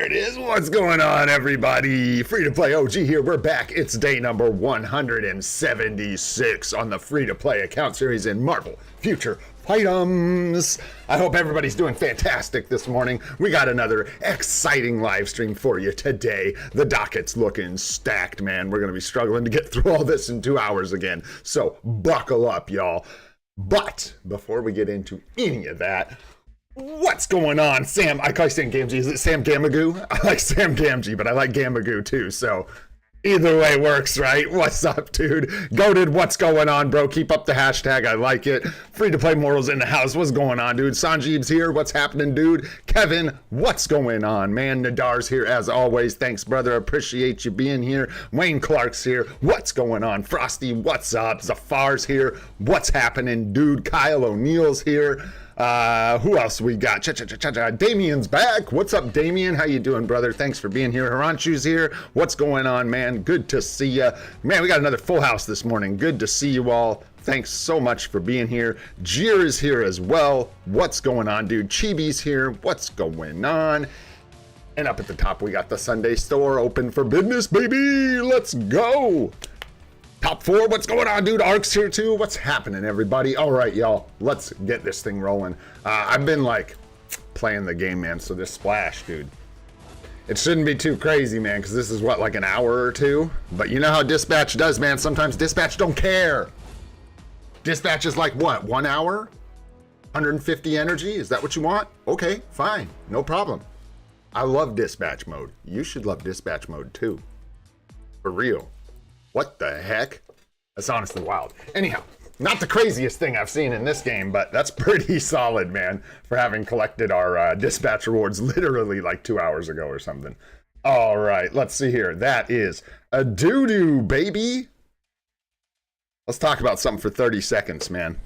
There it is. What's going on, everybody? Free-to-play OG here. We're back. It's day number 176 on the free-to-play account series in Marvel Future Items. I hope everybody's doing fantastic this morning. We got another exciting live stream for you today. The docket's looking stacked, man. We're going to be struggling to get through all this in 2 hours again. So buckle up, y'all. But before we get into any of that, what's going on, Sam? I call you Sam Gamgee. Is it Sam Gamagoo? I like Sam Gamgee, but I like Gamagoo too. So either way works, right? What's up, dude? Goated, what's going on, bro? Keep up the hashtag. I like it. Free to play morals in the house. What's going on, dude? Sanjeev's here. What's happening, dude? Kevin, what's going on, man? Nadar's here as always. Thanks, brother. Appreciate you being here. Wayne Clark's here. What's going on? Frosty, what's up? Zafar's here. What's happening, dude? Kyle O'Neill's here. Who else we got? Damien's back. What's up, Damien? How you doing, brother? Thanks for being here. Hiranchu's here. What's going on, man? Good to see you. Man, we got another full house this morning. Good to see you all. Thanks so much for being here. Jeer is here as well. What's going on, dude? Chibi's here. What's going on? And up at the top, we got the Sunday store open for business, baby. Let's go. Top four, what's going on, dude? Ark's here too. What's happening, everybody? All right, y'all, let's get this thing rolling. I've been like playing the game, man. So this splash, dude, it shouldn't be too crazy, man, because this is what, like an hour or two. But you know how Dispatch does, man. Sometimes Dispatch don't care. Dispatch is like what, 1 hour, 150 energy? Is that what you want? Okay, fine, no problem. I love Dispatch mode. You should love Dispatch mode too, for real. What the heck? That's honestly wild. Anyhow, not the craziest thing I've seen in this game, but that's pretty solid, man, for having collected our dispatch rewards literally like 2 hours ago or something. All right, let's see here. That is a doo-doo, baby. Let's talk about something for 30 seconds, man.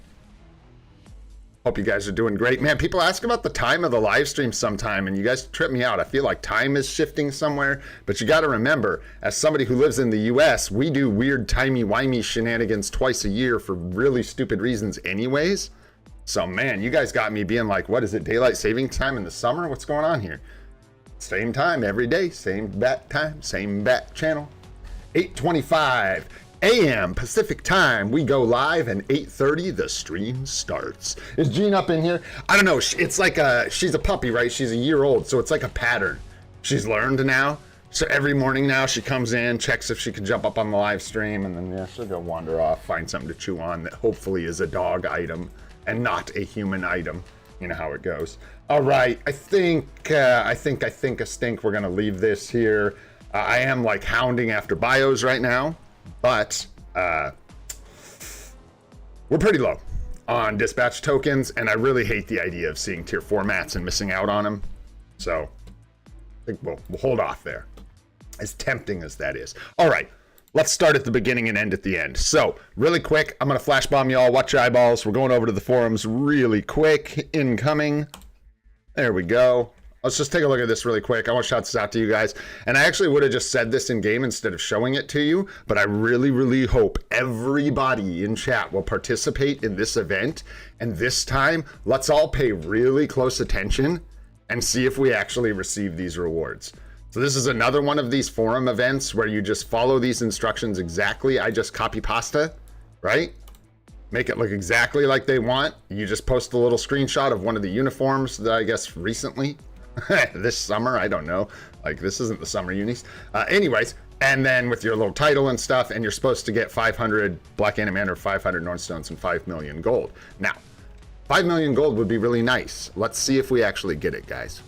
Hope you guys are doing great. Man, people ask about the time of the live stream sometime, and you guys trip me out. I feel like time is shifting somewhere, but you got to remember, as somebody who lives in the US, we do weird timey-wimey shenanigans twice a year for really stupid reasons anyways. So, man, you guys got me being like, what is it, daylight saving time in the summer? What's going on here? Same time every day, same bat time, same bat channel. 8:25 a.m. Pacific time, we go live, and 8:30 the stream starts. Is Jean up in here? I don't know. It's like she's a puppy, right? She's a year old, so it's like a pattern. She's learned now. So every morning now she comes in, checks if she can jump up on the live stream, and then yeah, she'll go wander off, find something to chew on that hopefully is a dog item and not a human item. You know how it goes. All right, I think a stink. We're gonna leave this here. I am like hounding after bios right now. But we're pretty low on dispatch tokens, and I really hate the idea of seeing tier 4 mats and missing out on them. So I think we'll hold off there, as tempting as that is. All right, let's start at the beginning and end at the end. So really quick, I'm going to flash bomb y'all. Watch your eyeballs. We're going over to the forums really quick. Incoming. There we go. Let's just take a look at this really quick. I want to shout this out to you guys. And I actually would have just said this in game instead of showing it to you, but I really, really hope everybody in chat will participate in this event. And this time, let's all pay really close attention and see if we actually receive these rewards. So this is another one of these forum events where you just follow these instructions exactly. I just copy pasta, right? Make it look exactly like they want. You just post a little screenshot of one of the uniforms that I guess recently. This summer, I don't know, like this isn't the summer unis, anyways, and then with your little title and stuff, and you're supposed to get 500 black animan or 500 Northstones and 5 million gold. Now 5 million gold would be really nice. Let's see if we actually get it, guys,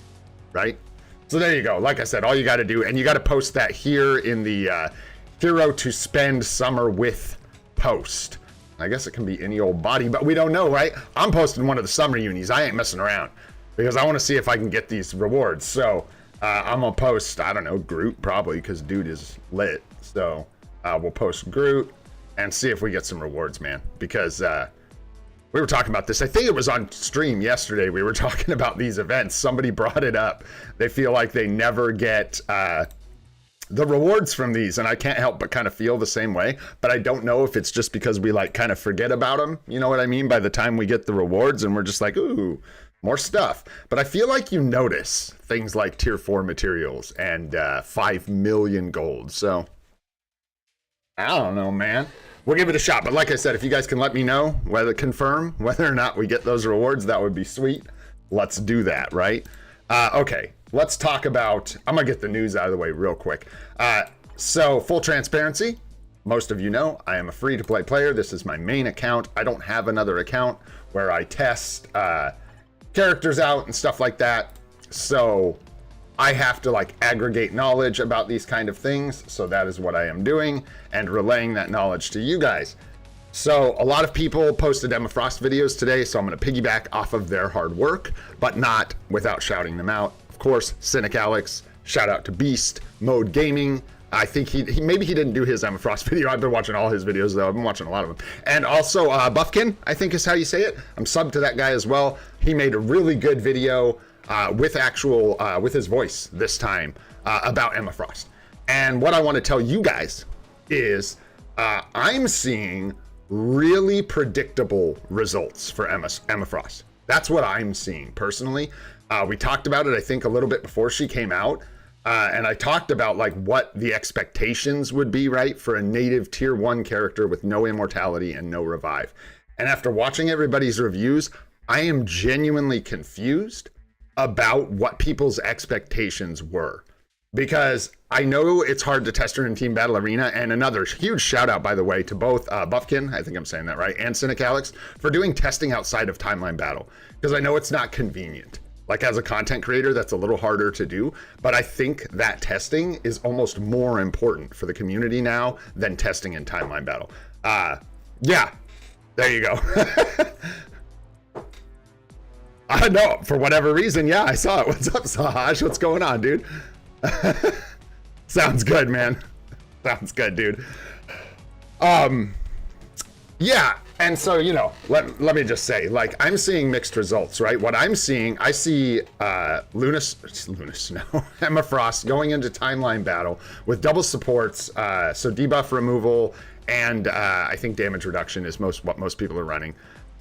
right? So there you go. Like I said, all you got to do, and you got to post that here in the hero to spend summer with post. I guess it can be any old body, but we don't know, right? I'm posting one of the summer unis. I ain't messing around, because I want to see if I can get these rewards. So I'm gonna post, I don't know, Groot probably, because dude is lit. So we'll post Groot and see if we get some rewards, man, because we were talking about this. I think it was on stream yesterday. We were talking about these events. Somebody brought it up. They feel like they never get the rewards from these, and I can't help but kind of feel the same way, but I don't know if it's just because we like kind of forget about them, you know what I mean, by the time we get the rewards, and we're just like, ooh, more stuff. But I feel like you notice things like tier 4 materials and 5 million gold. So I don't know, man. We'll give it a shot. But like I said, if you guys can let me know confirm whether or not we get those rewards, that would be sweet. Let's do that, right? Okay, let's talk about, I'm gonna get the news out of the way real quick. So full transparency, most of you know, I am a free-to-play player. This is my main account. I don't have another account where I test characters out and stuff like that. So I have to like aggregate knowledge about these kind of things. So that is what I am doing and relaying that knowledge to you guys. So a lot of people posted Emma Frost videos today, so I'm going to piggyback off of their hard work, but not without shouting them out. Of course, Cynic Alex, shout out to Beast, Mode Gaming. I think he maybe he didn't do his Emma Frost video. I've been watching all his videos though. I've been watching a lot of them. And also Buffkin, I think is how you say it. I'm subbed to that guy as well. He made a really good video with his voice this time about Emma Frost. And what I want to tell you guys is I'm seeing really predictable results for Emma Frost. That's what I'm seeing personally. We talked about it, I think, a little bit before she came out. And I talked about like what the expectations would be, right, for a native tier 1 character with no immortality and no revive. And after watching everybody's reviews, I am genuinely confused about what people's expectations were. Because I know it's hard to test her in Team Battle Arena, and another huge shout out, by the way, to both Buffkin, I think I'm saying that right, and Cynic Alex for doing testing outside of Timeline Battle. Because I know it's not convenient. Like as a content creator, that's a little harder to do, but I think that testing is almost more important for the community now than testing in Timeline Battle. Yeah, there you go. No, for whatever reason, yeah, I saw it. What's up, Sahaj? What's going on, dude? Sounds good, man. Sounds good, dude. Yeah, and so, you know, let me just say, like, I'm seeing mixed results, right? What I'm seeing, I see Emma Frost going into Timeline Battle with double supports, so debuff removal and I think damage reduction is what most people are running.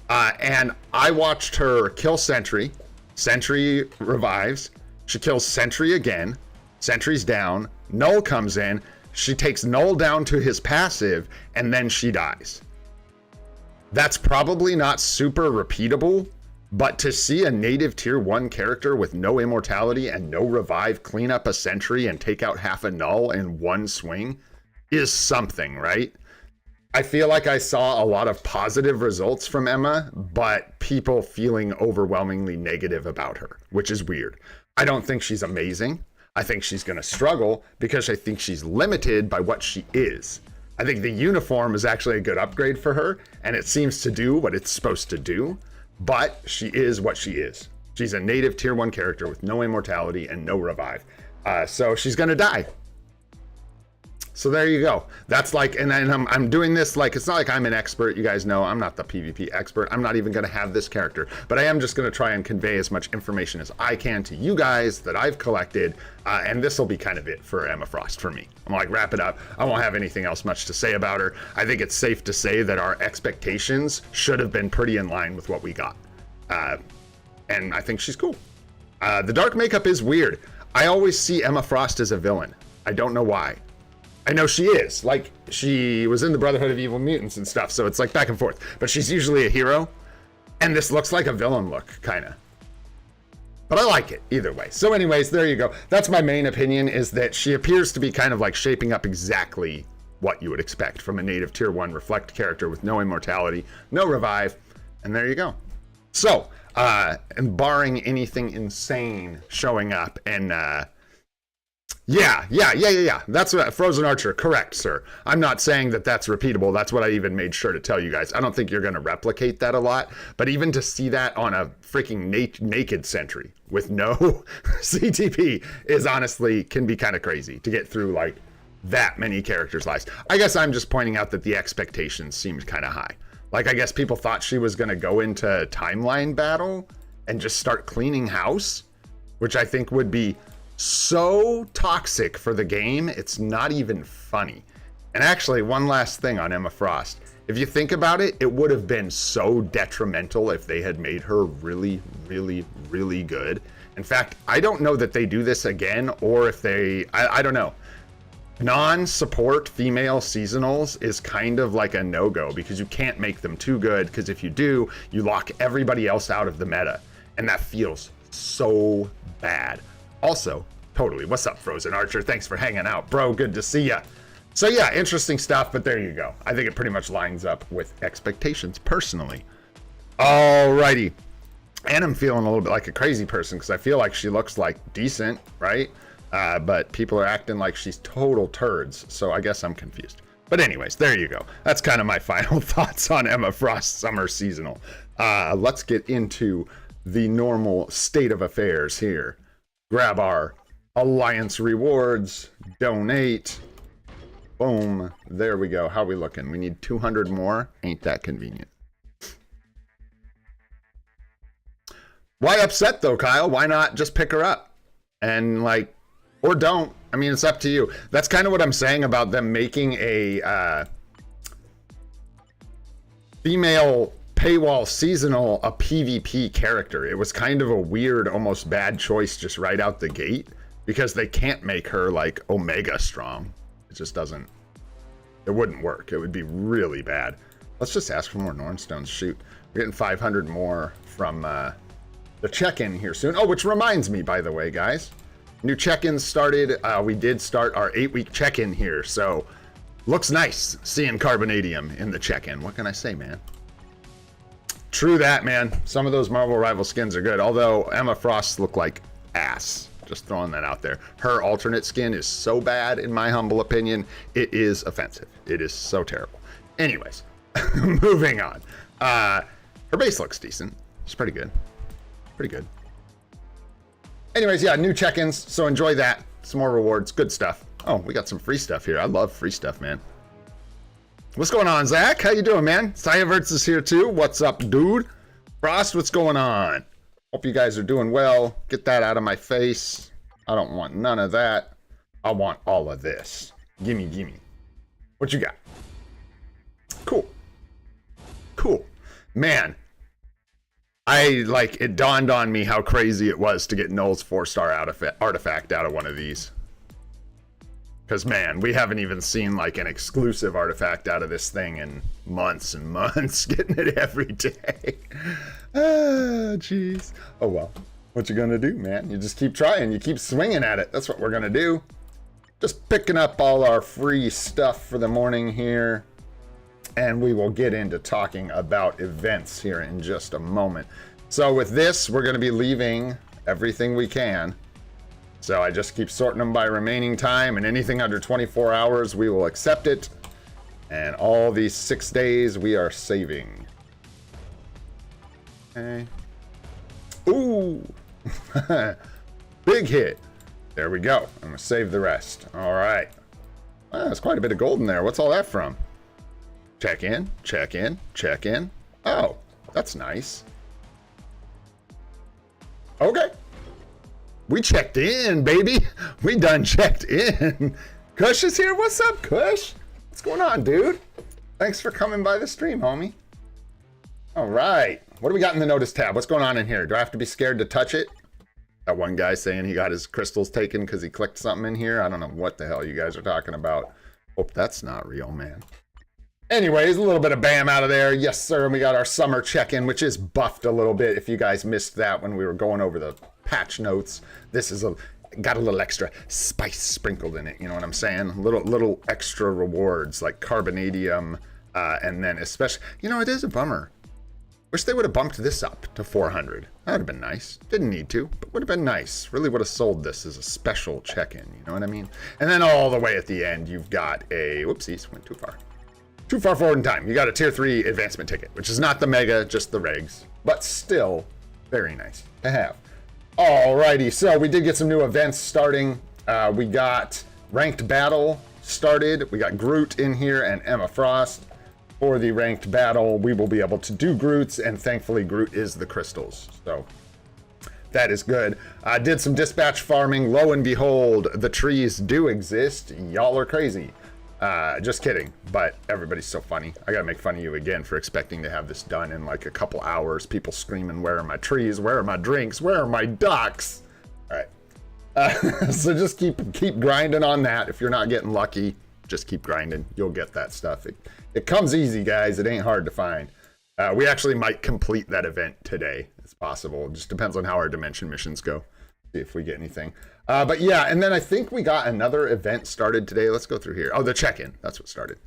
And I watched her kill Sentry. Sentry revives. She kills Sentry again. Sentry's down. Null comes in. She takes Null down to his passive, and then she dies. That's probably not super repeatable, but to see a native tier 1 character with no immortality and no revive clean up a Sentry and take out half a Null in one swing is something, right? I feel like I saw a lot of positive results from Emma, but people feeling overwhelmingly negative about her, which is weird. I don't think she's amazing. I think she's going to struggle because I think she's limited by what she is. I think the uniform is actually a good upgrade for her, and it seems to do what it's supposed to do, but she is what she is. She's a native tier 1 character with no immortality and no revive. So she's going to die. So there you go. That's like, and then I'm doing this like, it's not like I'm an expert. You guys know I'm not the PvP expert. I'm not even going to have this character, but I am just going to try and convey as much information as I can to you guys that I've collected. And this will be kind of it for Emma Frost for me. I'm like, wrap it up. I won't have anything else much to say about her. I think it's safe to say that our expectations should have been pretty in line with what we got. And I think she's cool. The dark makeup is weird. I always see Emma Frost as a villain. I don't know why. I know she is, like, she was in the Brotherhood of Evil Mutants and stuff, so it's like back and forth, but she's usually a hero, and this looks like a villain look, kind of. But I like it, either way. So anyways, there you go. That's my main opinion, is that she appears to be kind of like shaping up exactly what you would expect from a native tier 1 reflect character with no immortality, no revive, and there you go. So, and barring anything insane showing up, and Yeah. That's what Frozen Archer. Correct, sir. I'm not saying that that's repeatable. That's what I even made sure to tell you guys. I don't think you're going to replicate that a lot, but even to see that on a freaking naked Sentry with no CTP is honestly can be kind of crazy to get through like that many characters' lives. I guess I'm just pointing out that the expectations seemed kind of high. Like, I guess people thought she was going to go into Timeline Battle and just start cleaning house, which I think would be so toxic for the game, it's not even funny. And actually, one last thing on Emma Frost If you think about it, it would have been so detrimental if they had made her really, really, really good. In fact, I don't know that they do this again, or if they, I don't know. Non-support female seasonals is kind of like a no-go because you can't make them too good, because if you do, you lock everybody else out of the meta, and that feels so bad. Also, totally, what's up, Frozen Archer? Thanks for hanging out, bro. Good to see ya. So yeah, interesting stuff, but there you go. I think it pretty much lines up with expectations personally. Alrighty. And I'm feeling a little bit like a crazy person because I feel like she looks like decent, right? But people are acting like she's total turds, so I guess I'm confused. But anyways, there you go. That's kind of my final thoughts on Emma Frost's summer seasonal. Let's get into the normal state of affairs here. Grab our Alliance rewards, donate. Boom. There we go. How we looking? We need 200 more. Ain't that convenient. Why upset though, Kyle? Why not just pick her up? And like, or don't. I mean, it's up to you. That's kind of what I'm saying about them making a female paywall seasonal a PvP character. It was kind of a weird, almost bad choice just right out the gate because they can't make her like Omega strong. It just doesn't, it wouldn't work. It would be really bad. Let's just ask for more Nornstones. Shoot. We're getting 500 more from the check-in here soon. Oh, which reminds me, by the way, guys. New check-ins started. We did start our 8-week check-in here. So, looks nice seeing Carbonadium in the check-in. What can I say, man? True that, man. Some of those Marvel Rival skins are good. Although, Emma Frost's look like ass. Just throwing that out there. Her alternate skin is so bad, in my humble opinion. It is offensive. It is so terrible. Anyways, moving on. Her base looks decent. It's pretty good. Pretty good. Anyways, yeah, new check-ins. So enjoy that. Some more rewards. Good stuff. Oh, we got some free stuff here. I love free stuff, man. What's going on, Zach? How you doing, man? Cyaverts is here too. What's up, dude? Frost, what's going on? Hope you guys are doing well. Get that out of my face. I don't want none of that. I want all of this. Gimme, gimme. What you got? Cool. Cool. Man, it dawned on me how crazy it was to get Null's 4-star artifact out of one of these. Because, man, we haven't even seen, like, an exclusive artifact out of this thing in months and months. Getting it every day. Ah, jeez. Oh, well. What you gonna do, man? You just keep trying. You keep swinging at it. That's what we're gonna do. Just picking up all our free stuff for the morning here. And we will get into talking about events here in just a moment. So with this, we're gonna be leaving everything we can. So I just keep sorting them by remaining time, and anything under 24 hours, we will accept it. And all these 6 days, we are saving. Okay. Ooh! Big hit. There we go. I'm gonna save the rest. All right. Wow, that's quite a bit of gold in there. What's all that from? Check in, check in, check in. Oh, that's nice. Okay. We checked in, baby. We done checked in. Kush is here. What's up, Kush? What's going on, dude? Thanks for coming by the stream, homie. All right. What do we got in the notice tab? What's going on in here? Do I have to be scared to touch it? That one guy saying he got his crystals taken because he clicked something in here. I don't know what the hell you guys are talking about. Hope that's not real, man. Anyways, a little bit of BAM out of there. Yes, sir. And we got our summer check-in, which is buffed a little bit. If you guys missed that when we were going over the patch notes, this is got a little extra spice sprinkled in it. You know what I'm saying? Little extra rewards like Carbonadium, and then especially, you know, it is a bummer. Wish they would have bumped this up to 400. That would have been nice. Didn't need to, but would have been nice. Really would have sold this as a special check-in. You know what I mean? And then all the way at the end, you've got a whoopsies, went too far. Too far forward in time. You got a tier 3 advancement ticket, which is not the mega, just the regs, but still very nice to have. Alrighty, so we did get some new events starting. We got ranked battle started. We got Groot in here and Emma Frost. For the ranked battle, we will be able to do Groots, and thankfully Groot is the crystals. So that is good. I did some dispatch farming. Lo and behold, the trees do exist. Y'all are crazy. Just kidding, but everybody's so funny. I gotta make fun of you again for expecting to have this done in like a couple hours. People screaming, where are my trees? Where are my drinks? Where are my ducks? All right. So just keep grinding on that. If you're not getting lucky, just keep grinding. You'll get that stuff. It comes easy, guys. It ain't hard to find. We actually might complete that event today. It's possible. It just depends on how our dimension missions go. See if we get anything. But yeah, and then I think we got another event started today. Let's go through here. Oh, the check-in. That's what started.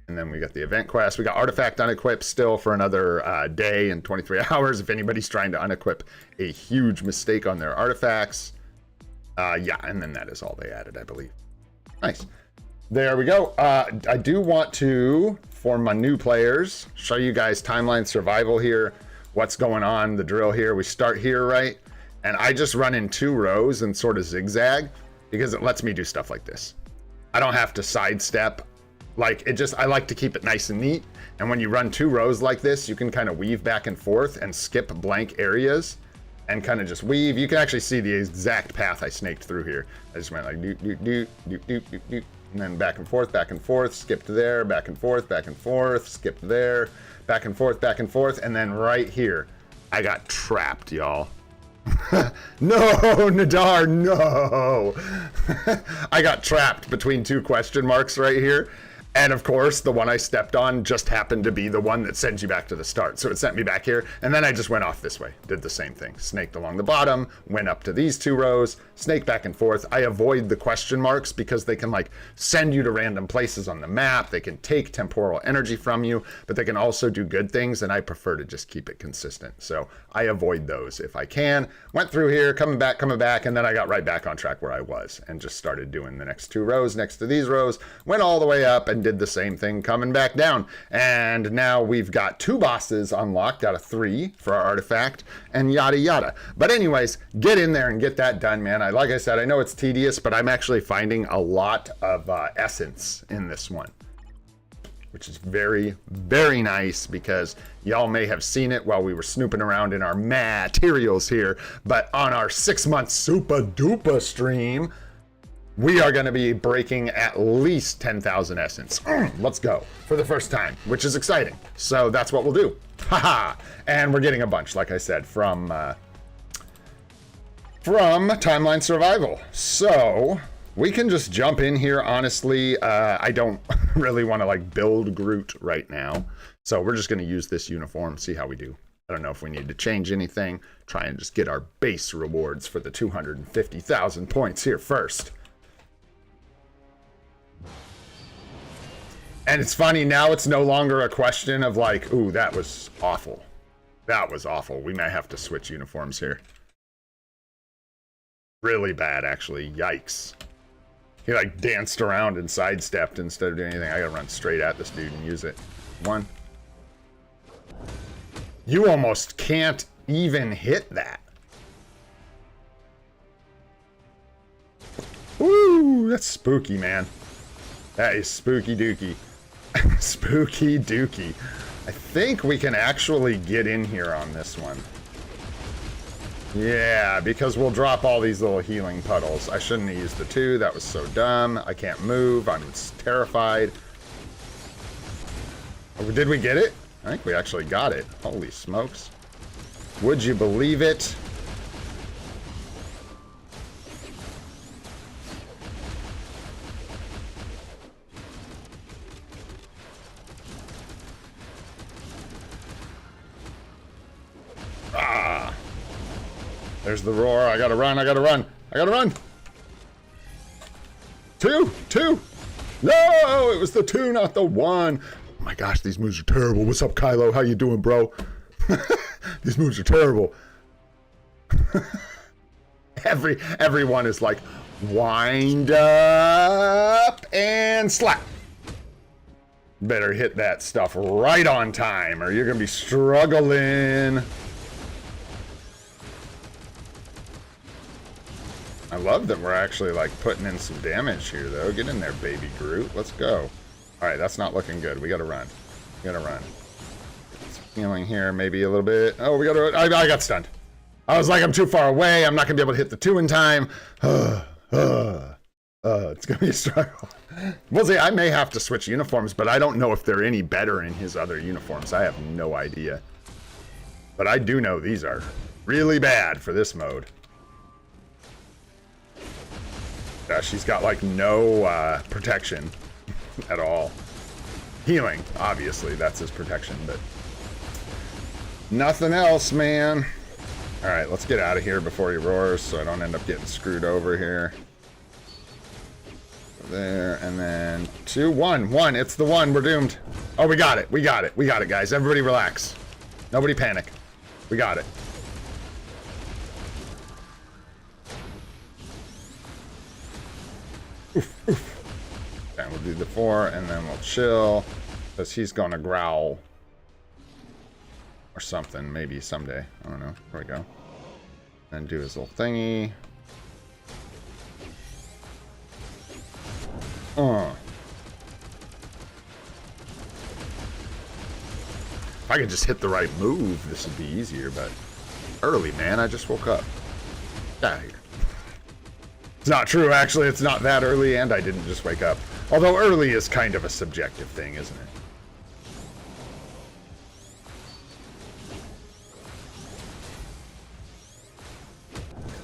And then we got the event quest. We got artifact unequipped still for another day and 23 hours. If anybody's trying to unequip a huge mistake on their artifacts. Yeah, and then that is all they added, I believe. Nice. There we go. I do want to, for my new players, show you guys timeline survival here. What's going on, the drill here. We start here, right? And I just run in 2 rows and sort of zigzag because it lets me do stuff like this. I don't have to sidestep. Like I like to keep it nice and neat. And when you run 2 rows like this, you can kind of weave back and forth and skip blank areas and kind of just weave. You can actually see the exact path I snaked through here. I just went like doot, doot, doot, doot, doot, doot, doot, and then back and forth, skipped there, back and forth, skipped there, back and forth. And then right here, I got trapped, y'all. No, Nadar, no. I got trapped between 2 question marks right here. And of course, the one I stepped on just happened to be the one that sends you back to the start. So it sent me back here. And then I just went off this way, did the same thing. Snaked along the bottom, went up to these 2 rows, snake back and forth. I avoid the question marks because they can like send you to random places on the map. They can take temporal energy from you, but they can also do good things. And I prefer to just keep it consistent. So I avoid those if I can. Went through here, coming back. And then I got right back on track where I was and just started doing the next 2 rows next to these rows, went all the way up and did the same thing coming back down. And now we've got 2 bosses unlocked out of 3 for our artifact and yada yada. But anyways, get in there and get that done, man. Like I said, I know it's tedious, but I'm actually finding a lot of essence in this one, which is very, very nice because y'all may have seen it while we were snooping around in our materials here. But on our 6-month super duper stream, we are going to be breaking at least 10,000 essence. Let's go for the first time, which is exciting. So that's what we'll do. Haha. And we're getting a bunch, like I said, from timeline survival. So we can just jump in here. Honestly, I don't really want to like build Groot right now. So we're just going to use this uniform, see how we do. I don't know if we need to change anything. Try and just get our base rewards for the 250,000 points here first. And it's funny, now it's no longer a question of like, ooh, that was awful. That was awful. We may have to switch uniforms here. Really bad, actually. Yikes. He like danced around and sidestepped instead of doing anything. I gotta run straight at this dude and use it. 1. You almost can't even hit that. Ooh, that's spooky, man. That is spooky dookie. Spooky dookie. I think we can actually get in here on this one. Yeah, because we'll drop all these little healing puddles. I shouldn't have used the 2. That was so dumb. I can't move. I'm terrified. Oh, did we get it? I think we actually got it. Holy smokes. Would you believe it? There's the roar. I gotta run. I gotta run. 2. No, it was the 2, not the 1. Oh my gosh, these moves are terrible. What's up, Kylo? How you doing, bro? These moves are terrible. Everyone is like, wind up and slap. Better hit that stuff right on time or you're gonna be struggling. I love that we're actually like putting in some damage here though. Get in there, baby Groot. Let's go. All right, that's not looking good. We gotta run. Healing here, maybe a little bit. Oh, we gotta, I got stunned. I was like, I'm too far away. I'm not gonna be able to hit the 2 in time. It's gonna be a struggle. We'll see, I may have to switch uniforms, but I don't know if they're any better in his other uniforms. I have no idea. But I do know these are really bad for this mode. She's got like no protection at all. Healing, obviously, that's his protection, but nothing else, man. All right, let's get out of here before he roars so I don't end up getting screwed over here. There, and then 2, 1, 1. It's the 1. We're doomed. Oh, we got it. We got it. We got it, guys. Everybody relax. Nobody panic. We got it. Oof, oof. And we'll do the 4, and then we'll chill. Because he's going to growl. Or something. Maybe someday. I don't know. There we go. Then do his little thingy. If I could just hit the right move, this would be easier, but early, man. I just woke up. Get out of here. It's not true, actually. It's not that early, and I didn't just wake up. Although early is kind of a subjective thing, isn't it?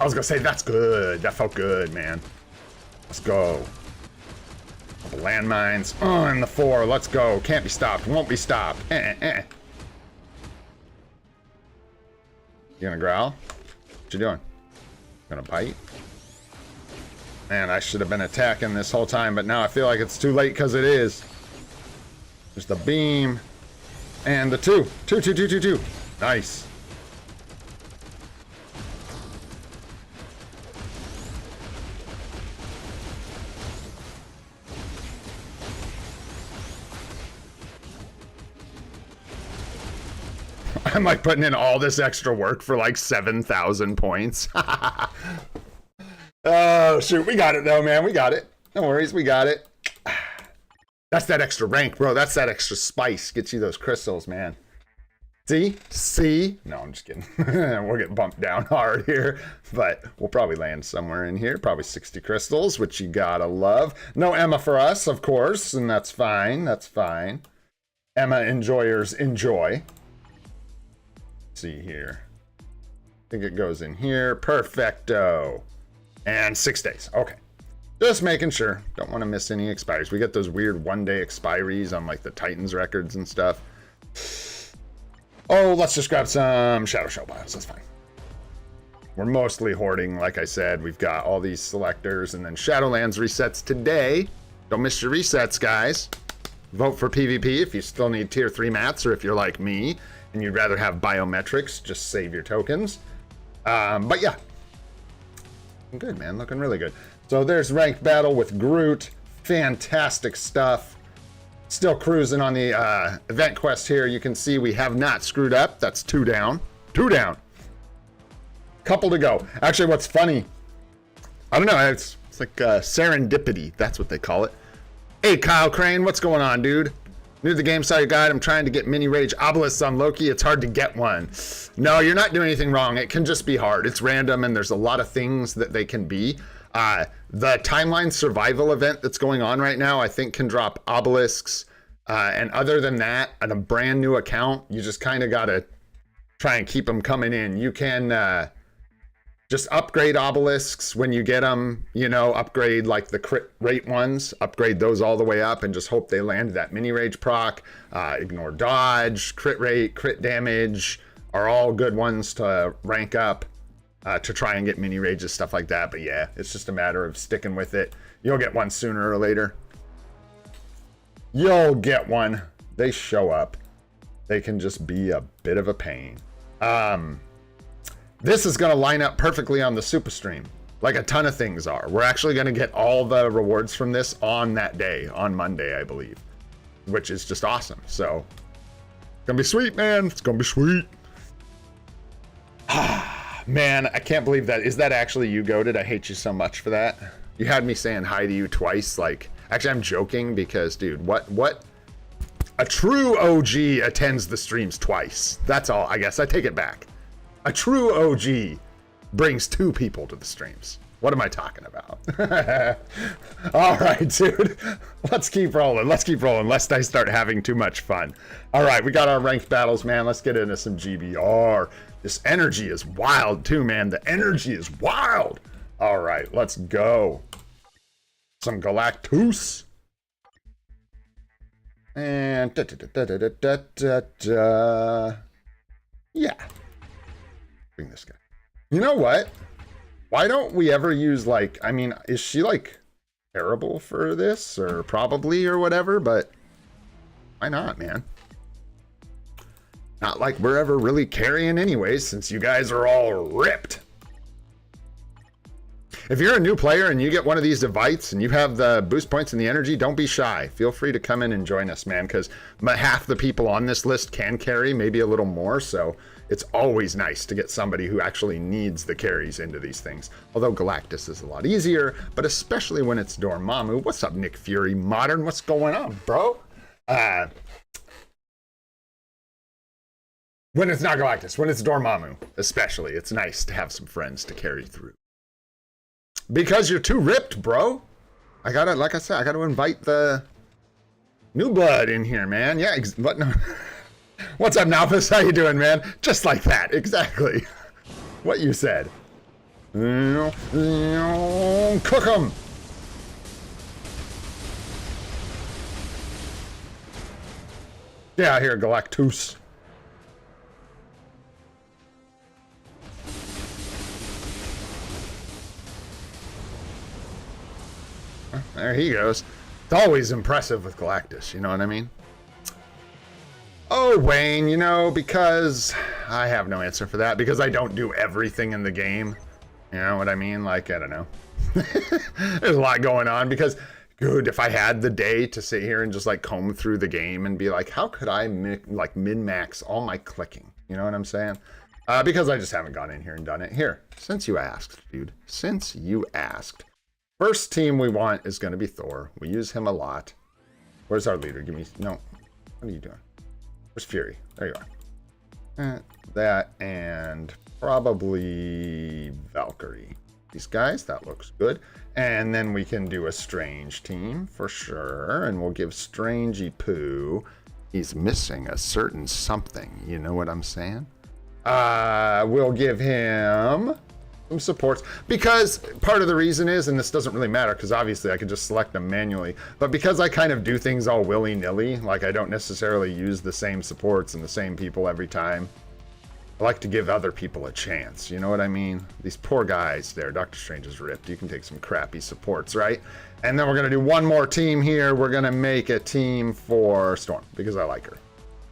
I was gonna say, that's good. That felt good, man. Let's go. Landmines. Oh, and the 4. Let's go. Can't be stopped. Won't be stopped. You gonna growl? What you doing? Gonna bite? Man, I should have been attacking this whole time, but now I feel like it's too late because it is. There's the beam. And the 2. 2, 2, 2, 2, 2. Nice. I'm like putting in all this extra work for like 7,000 points. Oh, shoot. We got it, though, man. We got it. No worries. We got it. That's that extra rank, bro. That's that extra spice. Gets you those crystals, man. See? See? No, I'm just kidding. We'll get bumped down hard here. But we'll probably land somewhere in here. Probably 60 crystals, which you gotta love. No Emma for us, of course. And that's fine. That's fine. Emma enjoyers enjoy. See here. I think it goes in here. Perfecto. And 6 days. Okay. Just making sure. Don't want to miss any expiries. We get those weird one-day expiries on like the Titans records and stuff. Oh, let's just grab some Shala-Bals. That's fine. We're mostly hoarding, like I said. We've got all these selectors, and then Shadowlands resets today. Don't miss your resets, guys. Vote for PvP if you still need tier 3 mats, or if you're like me and you'd rather have biometrics, just save your tokens. But yeah. Good, man. Looking really good. So there's ranked battle with Groot. Fantastic stuff. Still cruising on the event quest here. You can see we have not screwed up. That's 2 down. 2 down. Couple to go. Actually, what's funny, I don't know. It's like serendipity. That's what they call it. Hey, Kyle Crane. What's going on, dude? New to the game, saw your guide. I'm trying to get mini rage obelisks on Loki. It's hard to get one. No, you're not doing anything wrong. It can just be hard. It's random, and there's a lot of things that they can be. The timeline survival event that's going on right now, I think, can drop obelisks. And other than that, on a brand new account, you just kind of got to try and keep them coming in. You can just upgrade obelisks when you get them, you know, upgrade like the crit rate ones, upgrade those all the way up and just hope they land that mini rage proc. Ignore dodge, crit rate, crit damage are all good ones to rank up to try and get mini rages, stuff like that. But yeah, it's just a matter of sticking with it. You'll get one sooner or later. You'll get one. They show up. They can just be a bit of a pain. This is going to line up perfectly on the super stream, like a ton of things are. We're actually going to get all the rewards from this on that day, on Monday, I believe, which is just awesome. So it's going to be sweet, man. It's going to be sweet. Man, I can't believe that. Is that actually you, Goated? I hate you so much for that. You had me saying hi to you twice. Like, actually, I'm joking because, dude, what? A true OG attends the streams twice. That's all. I guess I take it back. A true OG brings 2 people to the streams. What am I talking about? All right, dude. Let's keep rolling. Let's keep rolling, lest I start having too much fun. All right, we got our ranked battles, man. Let's get into some GBR. This energy is wild, too, man. The energy is wild. All right, let's go. Some Galactus. And yeah. Bring this guy. You know what? Why don't we ever use, like, I mean, is she, like, terrible for this? Or probably or whatever, but why not, man? Not like we're ever really carrying anyways, since you guys are all ripped. If you're a new player and you get one of these devices and you have the boost points and the energy, don't be shy. Feel free to come in and join us, man, because half the people on this list can carry, maybe a little more, so it's always nice to get somebody who actually needs the carries into these things. Although Galactus is a lot easier, but especially when it's Dormammu. What's up, Nick Fury? Modern, what's going on, bro? When it's not Galactus, when it's Dormammu, especially, it's nice to have some friends to carry through. Because you're too ripped, bro. I gotta, like I said, I gotta invite the new blood in here, man. Yeah, what? No. What's up, Nalphus? How you doing, man? Just like that, exactly. What you said. Cook 'em. Get out here, Galactus. There he goes. It's always impressive with Galactus, you know what I mean? Oh, Wayne, you know, because I have no answer for that, because I don't do everything in the game. You know what I mean? Like, I don't know. There's a lot going on, because, dude, if I had the day to sit here and just, like, comb through the game and be like, how could I, like, min-max all my clicking? You know what I'm saying? Because I just haven't gone in here and done it. Here, since you asked, dude, since you asked. First team we want is going to be Thor. We use him a lot. Where's our leader? Give me... No. What are you doing? Where's Fury? There you are. That and probably Valkyrie. These guys, that looks good. And then we can do a Strange team for sure. And we'll give Strangey Poo. He's missing a certain something. You know what I'm saying? We'll give him... some supports, because part of the reason is, and this doesn't really matter because obviously I could just select them manually, but because I kind of do things all willy-nilly, like I don't necessarily use the same supports and the same people every time, I like to give other people a chance, you know what I mean? These poor guys there, Doctor Strange is ripped. You can take some crappy supports, right? And then we're going to do one more team here. We're going to make a team for Storm because I like her.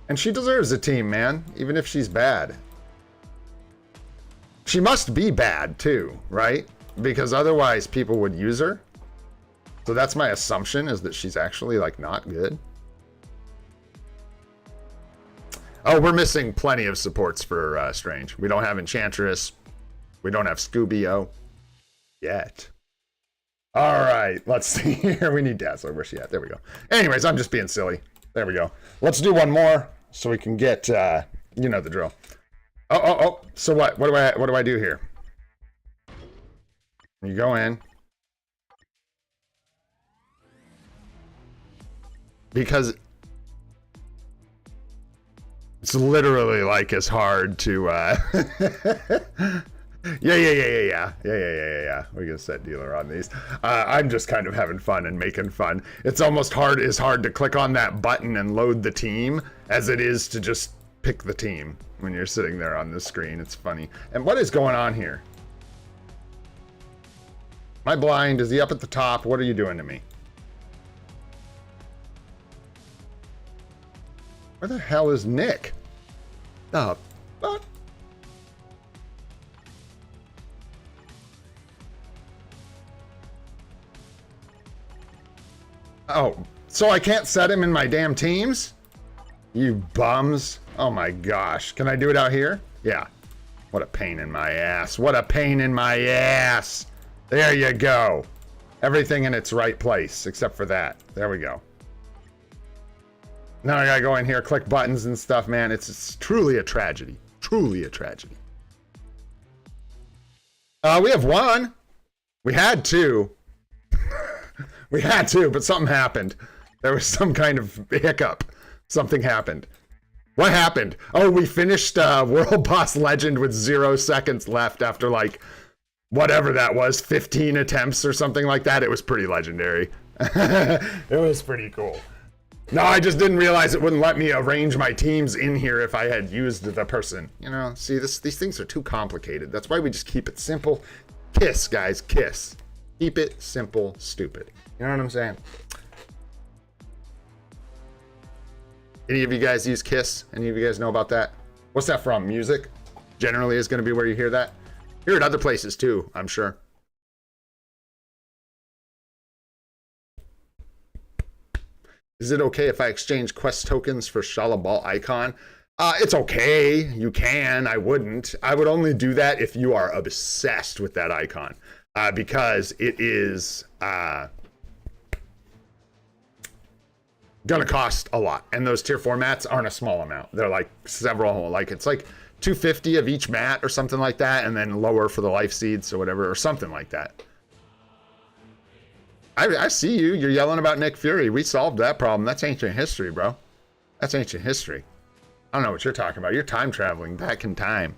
And she deserves a team, man, even if she's bad. She must be bad too, right? Because otherwise people would use her. So that's my assumption, is that she's actually like not good. Oh, we're missing plenty of supports for Strange. We don't have Enchantress. We don't have Scooby-O yet. All right, let's see here. We need Dazzler. Where's she at? There we go. Anyways, I'm just being silly. There we go. Let's do one more so we can get, you know the drill. Oh. So what? What do I do here? You go in. Because it's literally like as hard to Yeah. We're gonna set dealer on these. I'm just kind of having fun and making fun. It's almost hard to click on that button and load the team as it is to just pick the team when you're sitting there on the screen. It's funny. And what is going on here? Am I blind? Is he up at the top? What are you doing to me? Where the hell is Nick? The fuck? Oh, so I can't set him in my damn teams? You bums. Oh my gosh. Can I do it out here? Yeah. What a pain in my ass. What a pain in my ass. There you go. Everything in its right place, except for that. There we go. Now I gotta go in here, click buttons and stuff, man. It's truly a tragedy. Truly a tragedy. We have one. We had to. We had to, but something happened. There was some kind of hiccup. Something happened. What happened? Oh, we finished World Boss Legend with 0 seconds left after like whatever that was, 15 attempts or something like that. It was pretty legendary. It was pretty cool. No, I just didn't realize it wouldn't let me arrange my teams in here if I had used the person. You know, see, these things are too complicated. That's why we just keep it simple. KISS, guys, KISS. Keep it simple, stupid. You know what I'm saying? Any of you guys use KISS? Any of you guys know about that? What's that from? Music? Generally is going to be where you hear that. Hear it other places too, I'm sure. Is it okay if I exchange quest tokens for Shala-Bal icon? It's okay. You can. I wouldn't. I would only do that if you are obsessed with that icon. Because it is gonna cost a lot, and those tier 4 mats aren't a small amount. They're like several, like it's like 250 of each mat or something like that, and then lower for the life seeds or whatever, or something like that. I see you. You're yelling about Nick Fury. We solved that problem. That's ancient history, bro. That's ancient history. I don't know what you're talking about. You're time traveling back in time.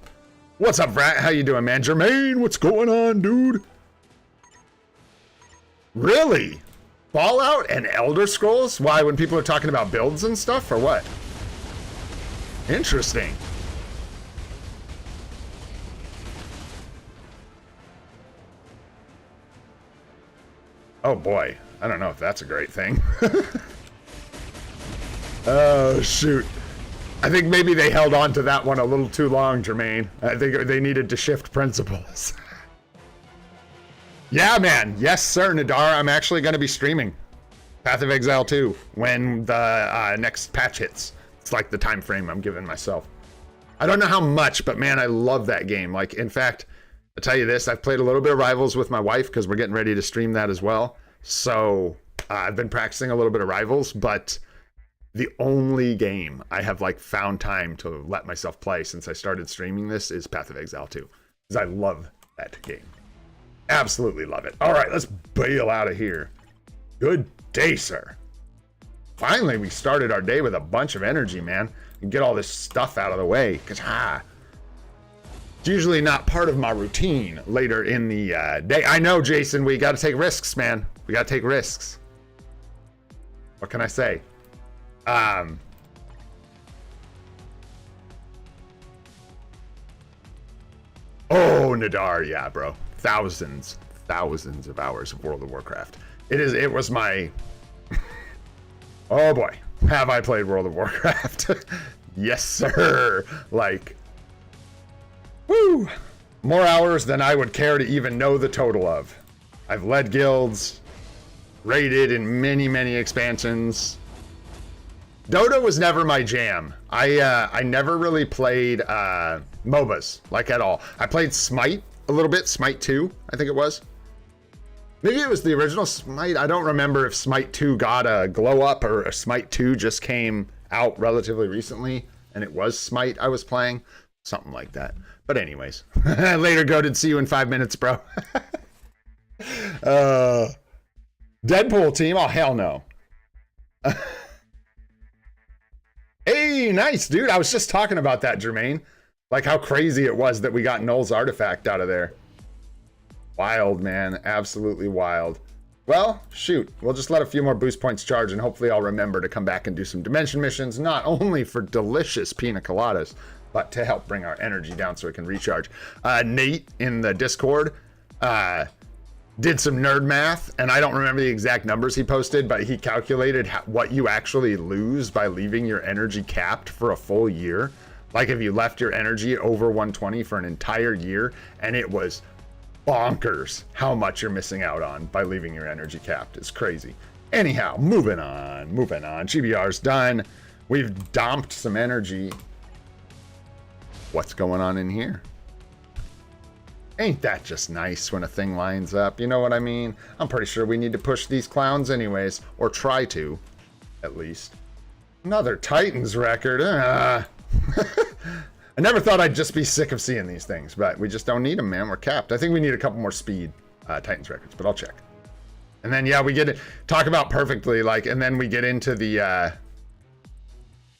What's up, Vrat? How you doing, man? Jermaine, what's going on, dude? Really? Fallout and Elder Scrolls? Why, when people are talking about builds and stuff, or what? Interesting. Oh boy, I don't know if that's a great thing. Oh shoot. I think maybe they held on to that one a little too long, Jermaine. I think they needed to shift principles. Yeah, man. Yes, sir, Nadar. I'm actually going to be streaming Path of Exile 2 when the next patch hits. It's like the time frame I'm giving myself. I don't know how much, but man, I love that game. Like, in fact, I'll tell you this. I've played a little bit of Rivals with my wife because we're getting ready to stream that as well. So I've been practicing a little bit of Rivals, but the only game I have like found time to let myself play since I started streaming this is Path of Exile 2, because I love that game. Absolutely love it. All right, let's bail out of here. Good day, sir. Finally, we started our day with a bunch of energy, man. And get all this stuff out of the way, because it's usually not part of my routine later in the day. I know, Jason, we got to take risks, man. We got to take risks. What can I say? Oh, Nadar, yeah, bro. Thousands of hours of World of Warcraft. It was my oh boy, have I played World of Warcraft. Yes, sir. Like, woo, more hours than I would care to even know the total of. I've led guilds, raided in many expansions. Dota was never my jam. I never really played MOBAs, like, at all. I played Smite a little bit, Smite 2, I think it was. Maybe it was the original Smite. I don't remember if Smite 2 got a glow up or a Smite 2 just came out relatively recently and it was Smite I was playing. Something like that. But anyways, later, Goated. See you in 5 minutes, bro. Deadpool team? Oh, hell no. Hey, nice, dude. I was just talking about that, Jermaine. Like how crazy it was that we got Null's artifact out of there. Wild, man. Absolutely wild. Well, shoot. We'll just let a few more boost points charge and hopefully I'll remember to come back and do some dimension missions, not only for delicious pina coladas, but to help bring our energy down so we can recharge. Nate in the Discord did some nerd math, and I don't remember the exact numbers he posted, but he calculated what you actually lose by leaving your energy capped for a full year. Like if you left your energy over 120 for an entire year, and it was bonkers how much you're missing out on by leaving your energy capped. It's crazy. Anyhow, moving on. GBR's done. We've dumped some energy. What's going on in here? Ain't that just nice when a thing lines up? You know what I mean? I'm pretty sure we need to push these clowns anyways, or try to, at least. Another Titans record. I never thought I'd just be sick of seeing these things, but we just don't need them, man. We're capped. I think we need a couple more speed. Titans records, but I'll check. And then, yeah, we get it. Talk about perfectly, like, and then we get into the,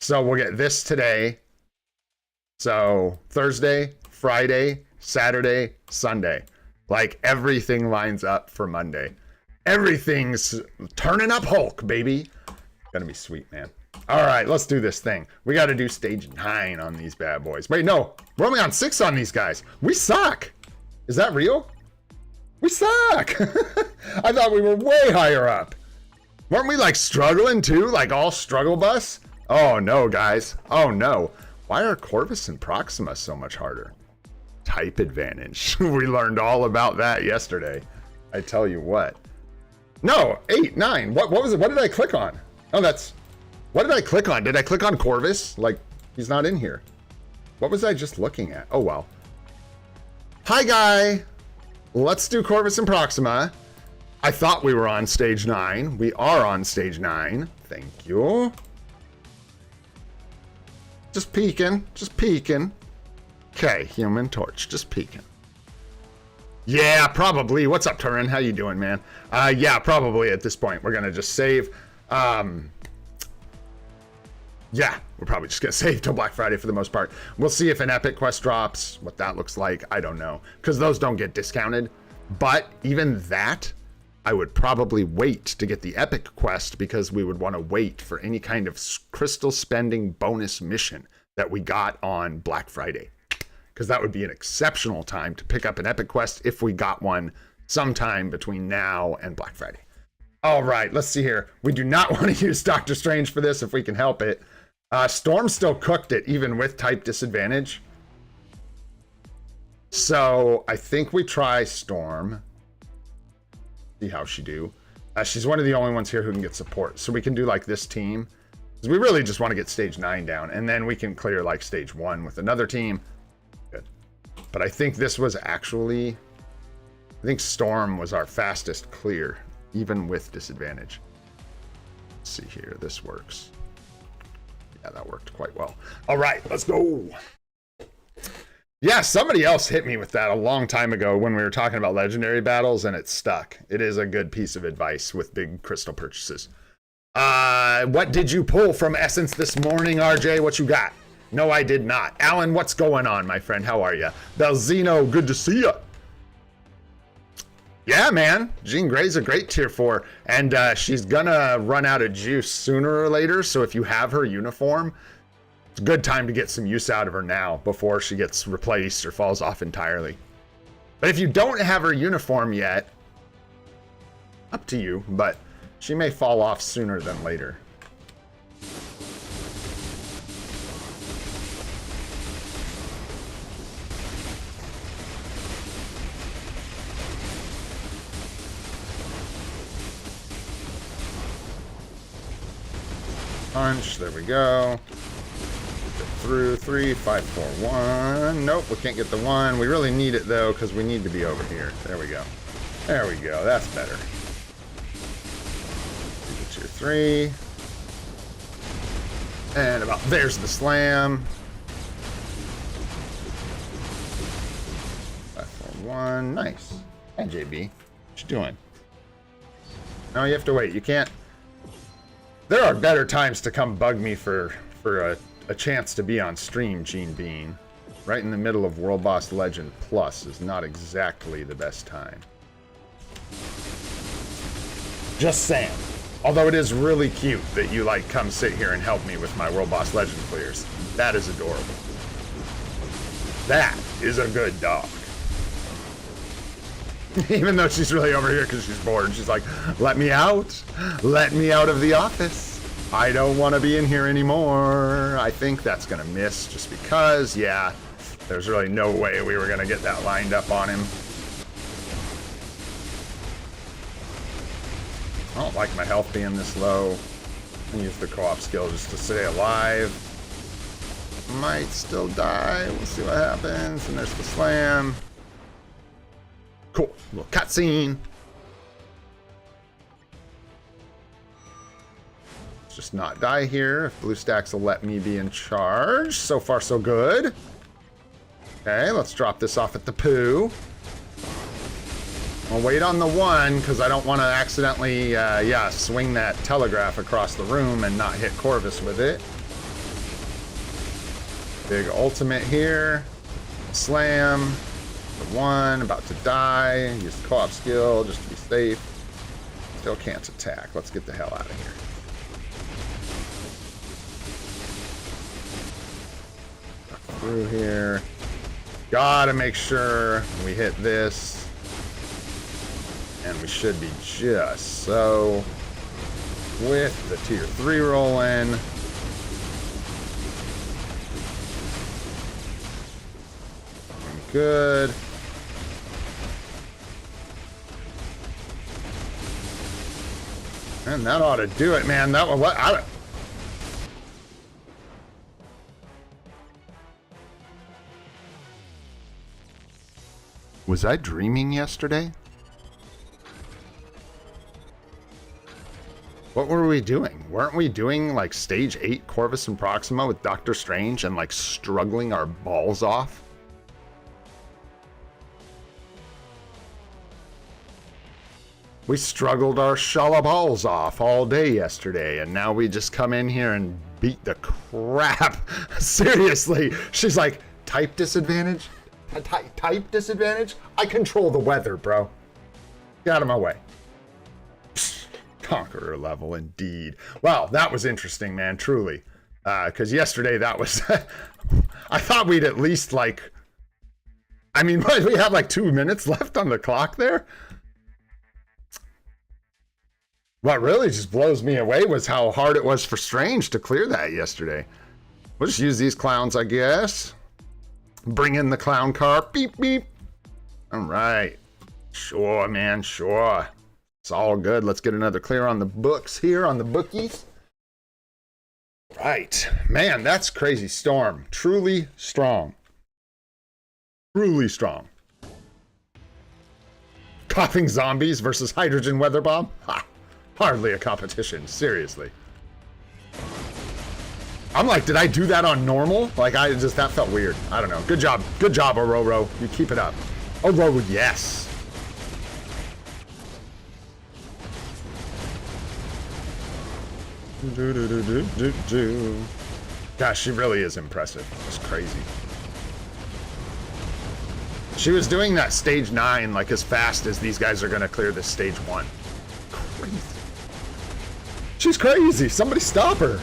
so we'll get this today. So Thursday, Friday, Saturday, Sunday. Like, everything lines up for Monday. Everything's turning up Hulk, baby. Gonna be sweet, man. All right, let's do this thing. We got to do stage 9 on these bad boys. Wait, no, we're only on 6 on these guys. We suck. Is that real? We suck. I thought we were way higher up. Weren't we like struggling too? Like all struggle bus? Oh no, guys. Oh no. Why are Corvus and Proxima so much harder? Type advantage. We learned all about that yesterday. I tell you what. No, 8, 9. What was it? What did I click on? Oh, that's... What did I click on? Did I click on Corvus? Like, he's not in here. What was I just looking at? Oh, well. Hi, guy. Let's do Corvus and Proxima. I thought we were on stage 9. We are on stage 9. Thank you. Just peeking. Just peeking. Okay, Human Torch. Just peeking. Yeah, probably. What's up, Turin? How you doing, man? Yeah, probably at this point. We're going to just save. Yeah, we're probably just going to save till Black Friday for the most part. We'll see if an Epic Quest drops, what that looks like. I don't know, because those don't get discounted. But even that, I would probably wait to get the Epic Quest because we would want to wait for any kind of crystal spending bonus mission that we got on Black Friday. Because that would be an exceptional time to pick up an Epic Quest if we got one sometime between now and Black Friday. All right, let's see here. We do not want to use Doctor Strange for this if we can help it. Storm still cooked it, even with type disadvantage. So I think we try Storm. See how she do. She's one of the only ones here who can get support. So we can do like this team. Because we really just want to get stage 9 down. And then we can clear like stage 1 with another team. Good. But I think this was actually... I think Storm was our fastest clear, even with disadvantage. Let's see here. This works. Yeah, that worked quite well. All right, let's go. Yeah, somebody else hit me with that a long time ago when we were talking about legendary battles, and it stuck. It is a good piece of advice with big crystal purchases. What did you pull from Essence this morning, RJ? What you got? No, I did not. Alan, what's going on, my friend? How are you? Belzino, good to see you. Yeah, man. Jean Grey's a great tier 4, and she's gonna run out of juice sooner or later, so if you have her uniform, it's a good time to get some use out of her now before she gets replaced or falls off entirely. But if you don't have her uniform yet, up to you, but she may fall off sooner than later. Punch, there we go. Get through 3, 5, 4, 1. Nope, we can't get the 1. We really need it though, because we need to be over here. There we go. There we go. That's better. Get your 3. And about there's the slam. 5, 4, 1. Nice. Hi, JB. What you doing? No, you have to wait. You can't. There are better times to come bug me for a chance to be on stream, Gene Bean. Right in the middle of World Boss Legend Plus is not exactly the best time. Just saying. Although it is really cute that you like come sit here and help me with my World Boss Legend clears. That is adorable. That is a good dog. Even though she's really over here because she's bored. She's like, let me out. Let me out of the office. I don't want to be in here anymore. I think that's going to miss just because, yeah, there's really no way we were going to get that lined up on him. I don't like my health being this low. I use the co-op skill just to stay alive. Might still die. We'll see what happens. And there's the slam. Cool. Little cutscene. Let's just not die here. If BlueStacks will let me be in charge. So far, so good. Okay, let's drop this off at the poo. I'll wait on the one because I don't want to accidentally, swing that telegraph across the room and not hit Corvus with it. Big ultimate here. Slam. The one, about to die. Use the co-op skill just to be safe. Still can't attack. Let's get the hell out of here. Through here. Gotta make sure we hit this. And we should be just so. With the tier 3 roll in. Good. And that ought to do it, man. That was what was I dreaming yesterday? What were we doing? Weren't we doing like stage 8 Corvus and Proxima with Doctor Strange and like struggling our balls off? We struggled our Shala-Bals off all day yesterday, and now we just come in here and beat the crap. Seriously. She's like, type disadvantage? Type disadvantage? I control the weather, bro. Get out of my way. Conqueror level, indeed. Wow, that was interesting, man, truly. Because yesterday that was... I thought we'd at least, like... I mean, we had like 2 minutes left on the clock there. What really just blows me away was how hard it was for Strange to clear that yesterday. We'll just use these clowns, I guess. Bring in the clown car. Beep, beep. All right. Sure, man, sure. It's all good. Let's get another clear on the books here, on the bookies. Right. Man, that's crazy. Storm. Truly strong. Truly strong. Coughing zombies versus hydrogen weather bomb? Ha! Hardly a competition. Seriously. I'm like, did I do that on normal? Like, that felt weird. I don't know. Good job. Good job, Ororo. You keep it up. Ororo, yes. Gosh, she really is impressive. It's crazy. She was doing that stage 9 like as fast as these guys are going to clear this stage 1. Crazy. She's crazy. Somebody stop her.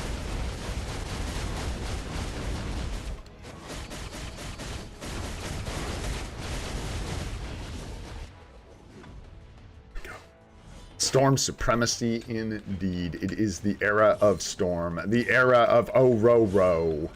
Storm supremacy indeed. It is the era of Storm. The era of Ororo.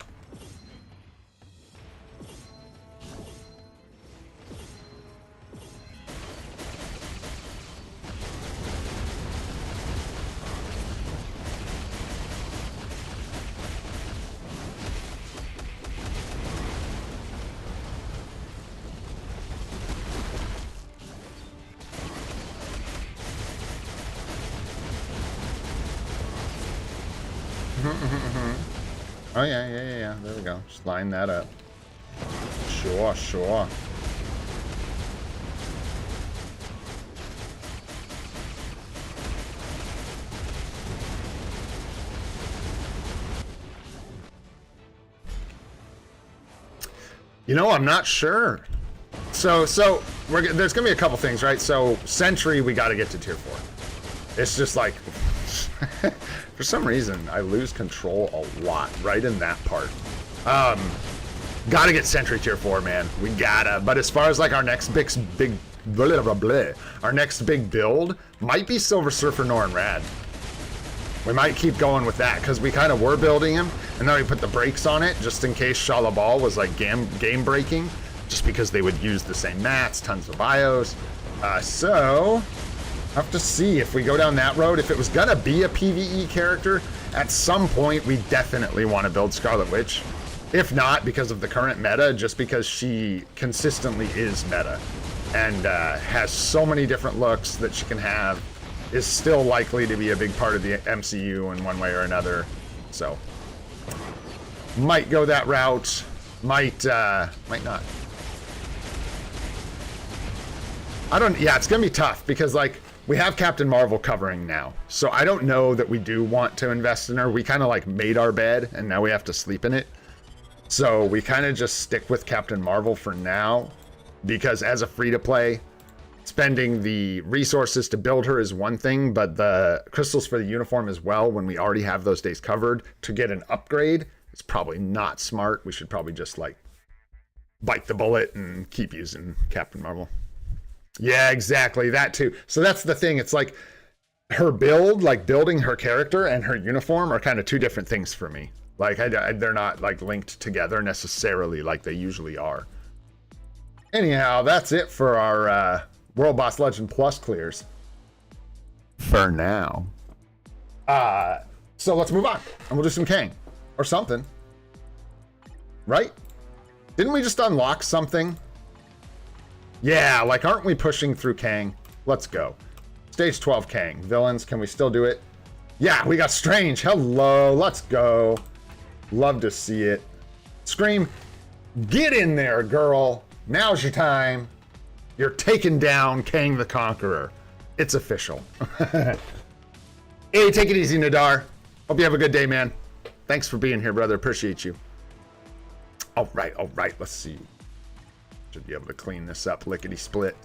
Oh, yeah. There we go. Just line that up. Sure, sure. You know, I'm not sure. So there's gonna be a couple things, right? So Sentry, we got to get to tier 4. It's just like, for some reason, I lose control a lot right in that part. Gotta get Sentry tier 4, man. We gotta. But as far as like our next big blah, blah, blah, our next big build might be Silver Surfer Norn Rad. We might keep going with that because we kind of were building him, and then we put the brakes on it just in case Shala-Bal was like game breaking, just because they would use the same mats, tons of bios. So have to see if we go down that road. If it was gonna be a PvE character, at some point we definitely want to build Scarlet Witch. If not because of the current meta, just because she consistently is meta and has so many different looks that she can have, is still likely to be a big part of the MCU in one way or another. So might go that route, might not. I don't, yeah, it's gonna be tough because like we have Captain Marvel covering now. So I don't know that we do want to invest in her. We kind of like made our bed and now we have to sleep in it. So we kind of just stick with Captain Marvel for now because as a free to play, spending the resources to build her is one thing, but the crystals for the uniform as well, when we already have those days covered to get an upgrade, it's probably not smart. We should probably just like bite the bullet and keep using Captain Marvel. Yeah, exactly. That too. So that's the thing. It's like her build, like building her character and her uniform are kind of two different things for me. Like they're not like linked together necessarily like they usually are. Anyhow, that's it for our World Boss Legend Plus clears. For now. So let's move on and we'll do some Kang or something. Right? Didn't we just unlock something? Yeah, like aren't we pushing through Kang? Let's go. Stage 12 Kang. Villains, can we still do it? Yeah, we got Strange. Hello, let's go. Love to see it. Scream, get in there, girl. Now's your time. You're taking down Kang the Conqueror. It's official. Hey, take it easy, Nadar. Hope you have a good day, man. Thanks for being here, brother. Appreciate you. All right. Let's see. Should be able to clean this up lickety-split.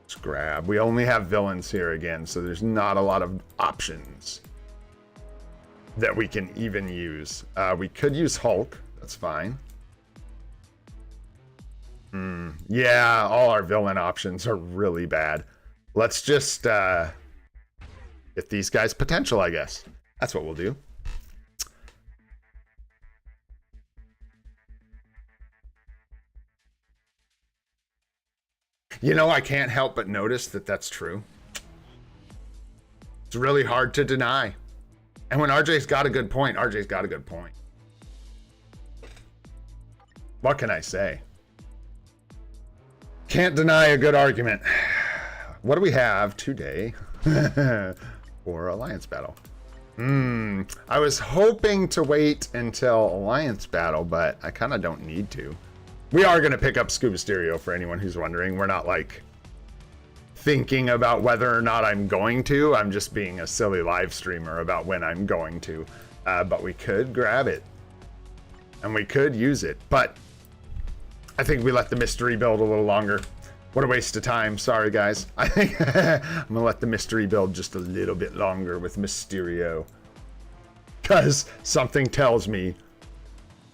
Let's grab. We only have villains here again, so there's not a lot of options that we can even use. We could use Hulk. That's fine. Yeah, all our villain options are really bad. Let's just get these guys potential, I guess. That's what we'll do. You know, I can't help but notice that that's true. It's really hard to deny. And when RJ's got a good point, RJ's got a good point. What can I say? Can't deny a good argument. What do we have today for Alliance Battle? I was hoping to wait until Alliance Battle, but I kind of don't need to. We are going to pick up Scuba Stereo for anyone who's wondering. We're not like thinking about whether or not I'm going to. I'm just being a silly live streamer about when I'm going to. But we could grab it. And we could use it. But I think we let the mystery build a little longer. What a waste of time. Sorry, guys. I think I'm going to let the mystery build just a little bit longer with Mysterio. Because something tells me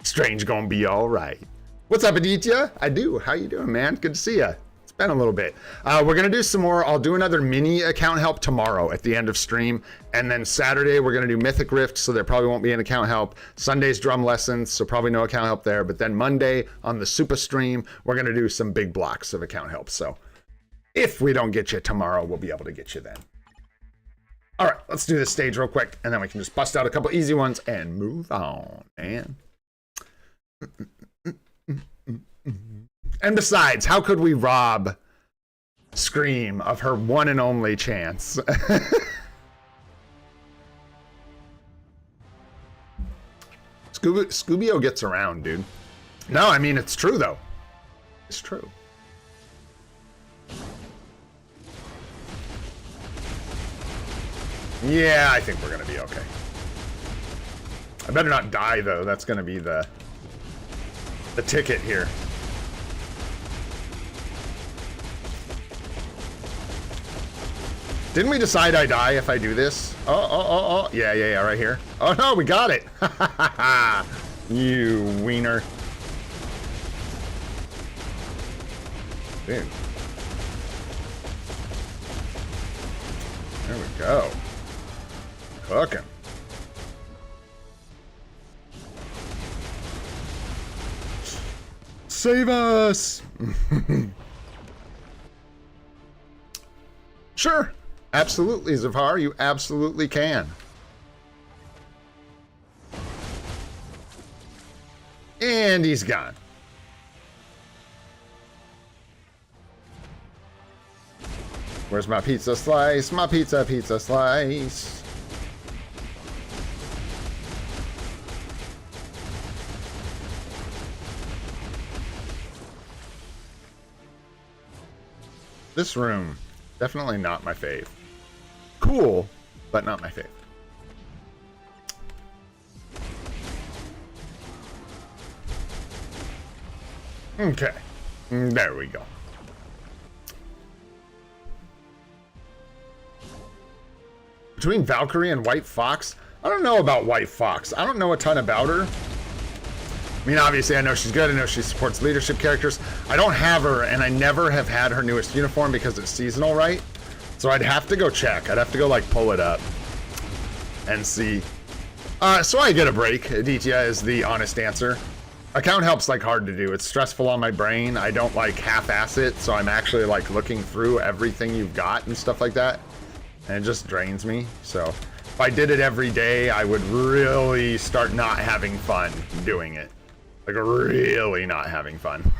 Strange gonna be all right. What's up, Aditya? I do. How you doing, man? Good to see ya. It's been a little bit. We're gonna do some more. I'll do another mini account help tomorrow at the end of stream, and then Saturday we're gonna do Mythic Rift, so there probably won't be an account help. Sunday's drum lessons, so probably no account help there. But then Monday on the Super stream, we're gonna do some big blocks of account help. So if we don't get you tomorrow, we'll be able to get you then. All right, let's do this stage real quick, and then we can just bust out a couple easy ones and move on, man. And besides, how could we rob Scream of her one and only chance? Scubio gets around, dude. No, I mean, it's true, though. It's true. Yeah, I think we're going to be okay. I better not die, though. That's going to be the ticket here. Didn't we decide I die if I do this? Oh. Yeah, right here. Oh, no, we got it. You wiener. Dude. There we go. Cooking. Save us! Sure. Absolutely, Zafar. You absolutely can. And he's gone. Where's my pizza slice? My pizza slice. This room, definitely not my fave. Cool, but not my fave. Okay, there we go. Between Valkyrie and White Fox, I don't know about White Fox. I don't know a ton about her. I mean, obviously, I know she's good. I know she supports leadership characters. I don't have her, and I never have had her newest uniform because it's seasonal, right? So I'd have to go check. I'd have to go, like, pull it up and see. So I get a break. Aditya is the honest answer. Account help's, like, hard to do. It's stressful on my brain. I don't, like, half-ass it, so I'm actually, like, looking through everything you've got and stuff like that. And it just drains me. So if I did it every day, I would really start not having fun doing it. Like, really not having fun.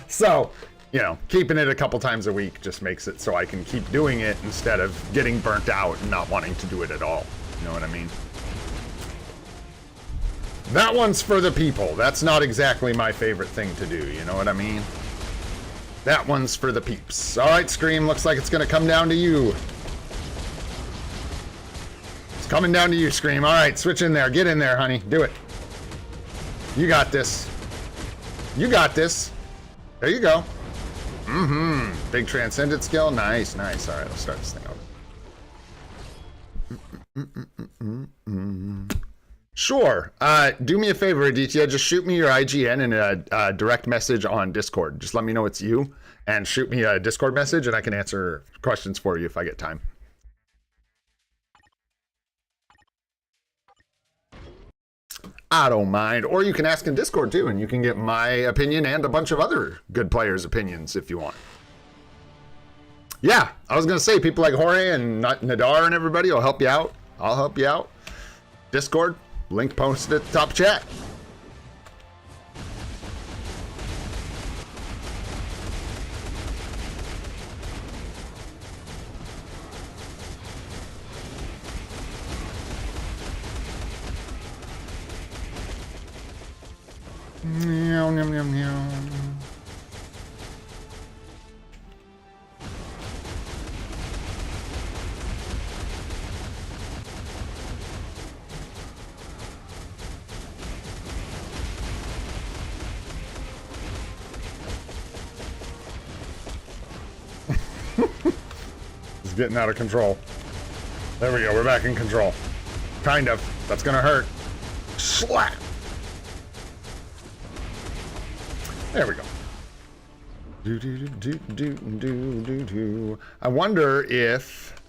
So, you know, keeping it a couple times a week just makes it so I can keep doing it instead of getting burnt out and not wanting to do it at all. You know what I mean? That one's for the people. That's not exactly my favorite thing to do. You know what I mean? That one's for the peeps. All right, Scream. Looks like it's going to come down to you. It's coming down to you, Scream. All right, switch in there. Get in there, honey. Do it. You got this. You got this. There you go. Big transcendent skill. Nice, nice. All right, let's start this thing over. Sure. Do me a favor, Aditya. Just shoot me your IGN in a direct message on Discord. Just let me know it's you and shoot me a Discord message and I can answer questions for you if I get time. I don't mind. Or you can ask in Discord too, and you can get my opinion and a bunch of other good players' opinions if you want. Yeah, I was going to say, people like Jorge and Nadar and everybody will help you out. I'll help you out. Discord, link posted at the top chat. Meow, meow, meow, meow. It's getting out of control. There we go. We're back in control. Kind of. That's gonna hurt. Slap. There we go. Do, do, do, do, do, do, do. I wonder if...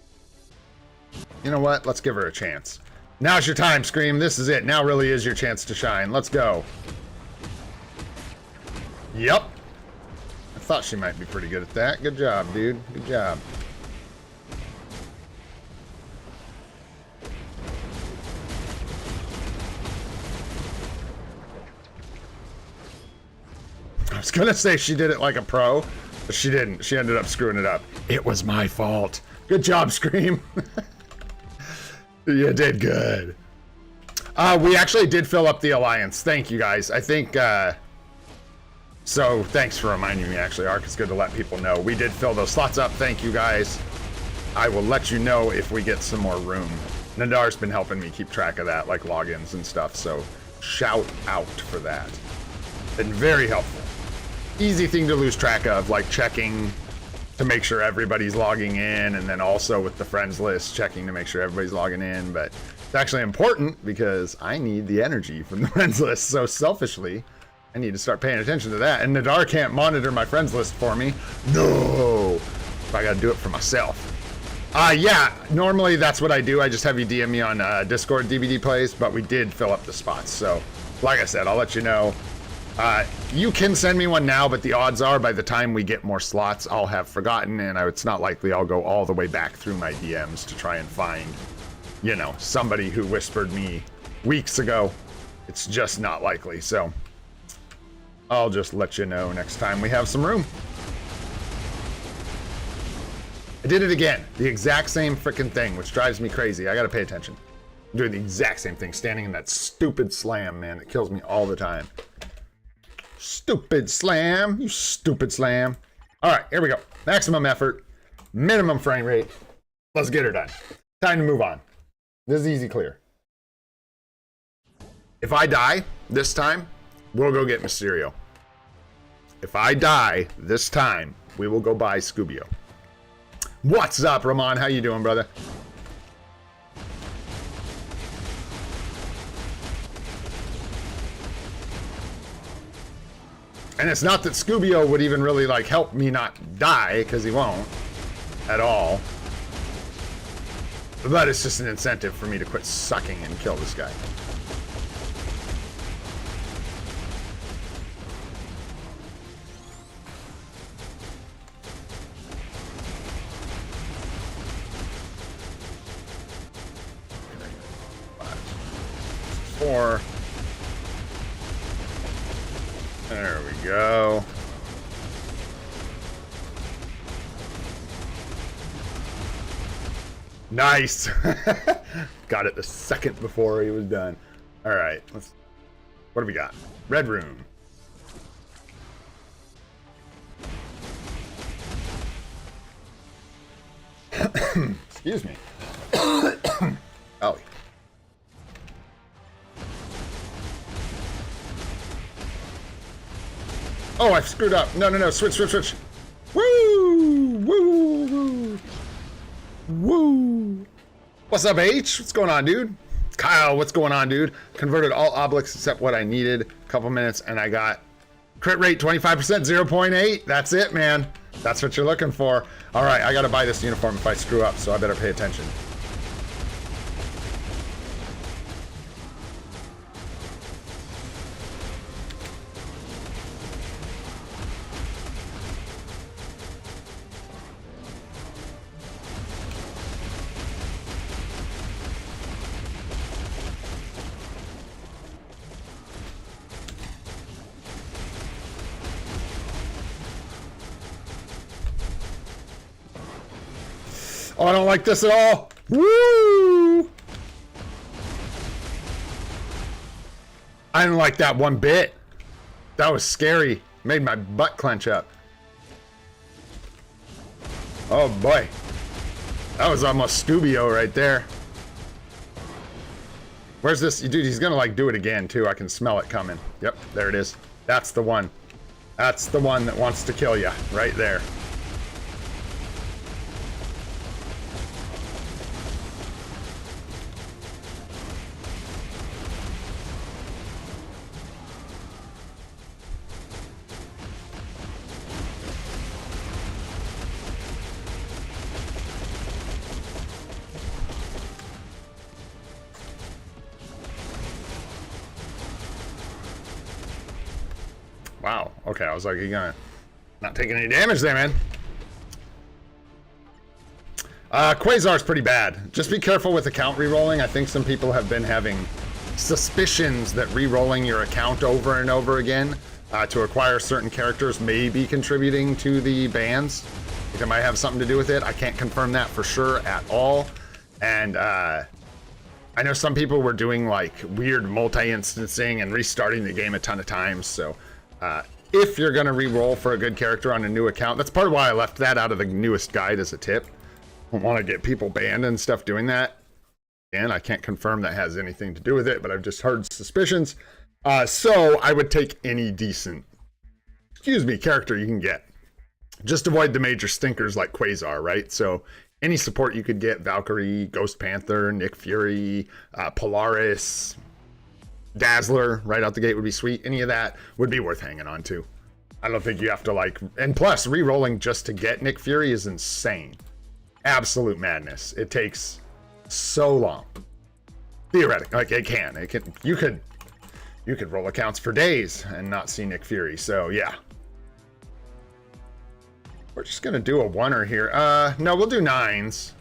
You know what? Let's give her a chance. Now's your time, Scream. This is it. Now really is your chance to shine. Let's go. Yep. I thought she might be pretty good at that. Good job, dude. Good job. I was gonna say she did it like a pro, but she didn't. She ended up screwing it up. It was my fault. Good job, Scream. You did good. We actually did fill up the alliance. Thank you, guys. I think, so thanks for reminding me, actually, Ark. It's good to let people know. We did fill those slots up. Thank you, guys. I will let you know if we get some more room. Nadar's been helping me keep track of that, like logins and stuff, so shout out for that. Been very helpful. Easy thing to lose track of, like checking to make sure everybody's logging in, and then also with the friends list, checking to make sure everybody's logging in. But it's actually important because I need the energy from the friends list. So selfishly, I need to start paying attention to that. And Nadar can't monitor my friends list for me. No, I got to do it for myself. Yeah, normally that's what I do. I just have you DM me on Discord DVD plays, but we did fill up the spots. So like I said, I'll let you know. You can send me one now, but the odds are by the time we get more slots, I'll have forgotten, and it's not likely I'll go all the way back through my DMs to try and find, you know, somebody who whispered me weeks ago. It's just not likely, so I'll just let you know next time we have some room. I did it again. The exact same freaking thing, which drives me crazy. I gotta pay attention. I'm doing the exact same thing, standing in that stupid slam, man. It kills me all the time. Stupid slam, you stupid slam. All right, here we go. Maximum effort, minimum frame rate. Let's get her done. Time to move on. This is easy clear. If I die this time, we'll go get Mysterio. If I die this time, we will go buy Scubio. What's up, Ramon? How you doing, brother? And it's not that Scubio would even really like help me not die, because he won't at all. But it's just an incentive for me to quit sucking and kill this guy. Four. There we go. Nice. Got it the second before he was done. All right, let's. What do we got? Red room. Excuse me. Oh. Oh, I screwed up. No. Switch. Woo! Woo! Woo! What's up, H? What's going on, dude? Kyle, what's going on, dude? Converted all obelisks except what I needed. A couple minutes, and I got crit rate 25%, 0.8. That's it, man. That's what you're looking for. All right, I got to buy this uniform if I screw up, so I better pay attention. Oh, I don't like this at all. Woo! I didn't like that one bit. That was scary. Made my butt clench up. Oh boy. That was almost Scubio right there. Where's this? Dude, he's gonna like do it again too. I can smell it coming. Yep, there it is. That's the one. That's the one that wants to kill you. Right there. Wow. Okay, I was like, you gonna not taking any damage there, man. Quasar's pretty bad. Just be careful with account rerolling. I think some people have been having suspicions that rerolling your account over and over again to acquire certain characters may be contributing to the bans. I think it might have something to do with it. I can't confirm that for sure at all. And I know some people were doing like weird multi-instancing and restarting the game a ton of times, so if you're gonna re-roll for a good character on a new account, that's part of why I left that out of the newest guide as a tip. I don't want to get people banned and stuff doing that. And I can't confirm that has anything to do with it, but I've just heard suspicions. So I would take any decent, character you can get. Just avoid the major stinkers like Quasar, right? So any support you could get, Valkyrie, Ghost Panther, Nick Fury, Polaris, Dazzler right out the gate would be sweet. Any of that would be worth hanging on to. I don't think you have to like, and plus re-rolling just to get Nick Fury is insane. Absolute madness. It takes so long. Theoretically, like it can, you could roll accounts for days and not see Nick Fury. So yeah. We're just gonna do a oneer here. No, we'll do 9s.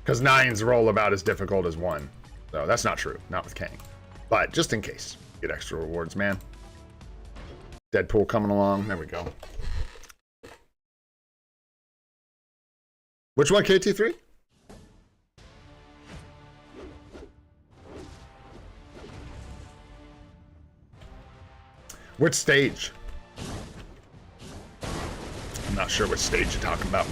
Because 9s roll about as difficult as 1. So that's not true, not with Kang. But just in case, get extra rewards, man. Deadpool coming along. There we go. Which one, KT3? Which stage? I'm not not sure which stage you're talking about.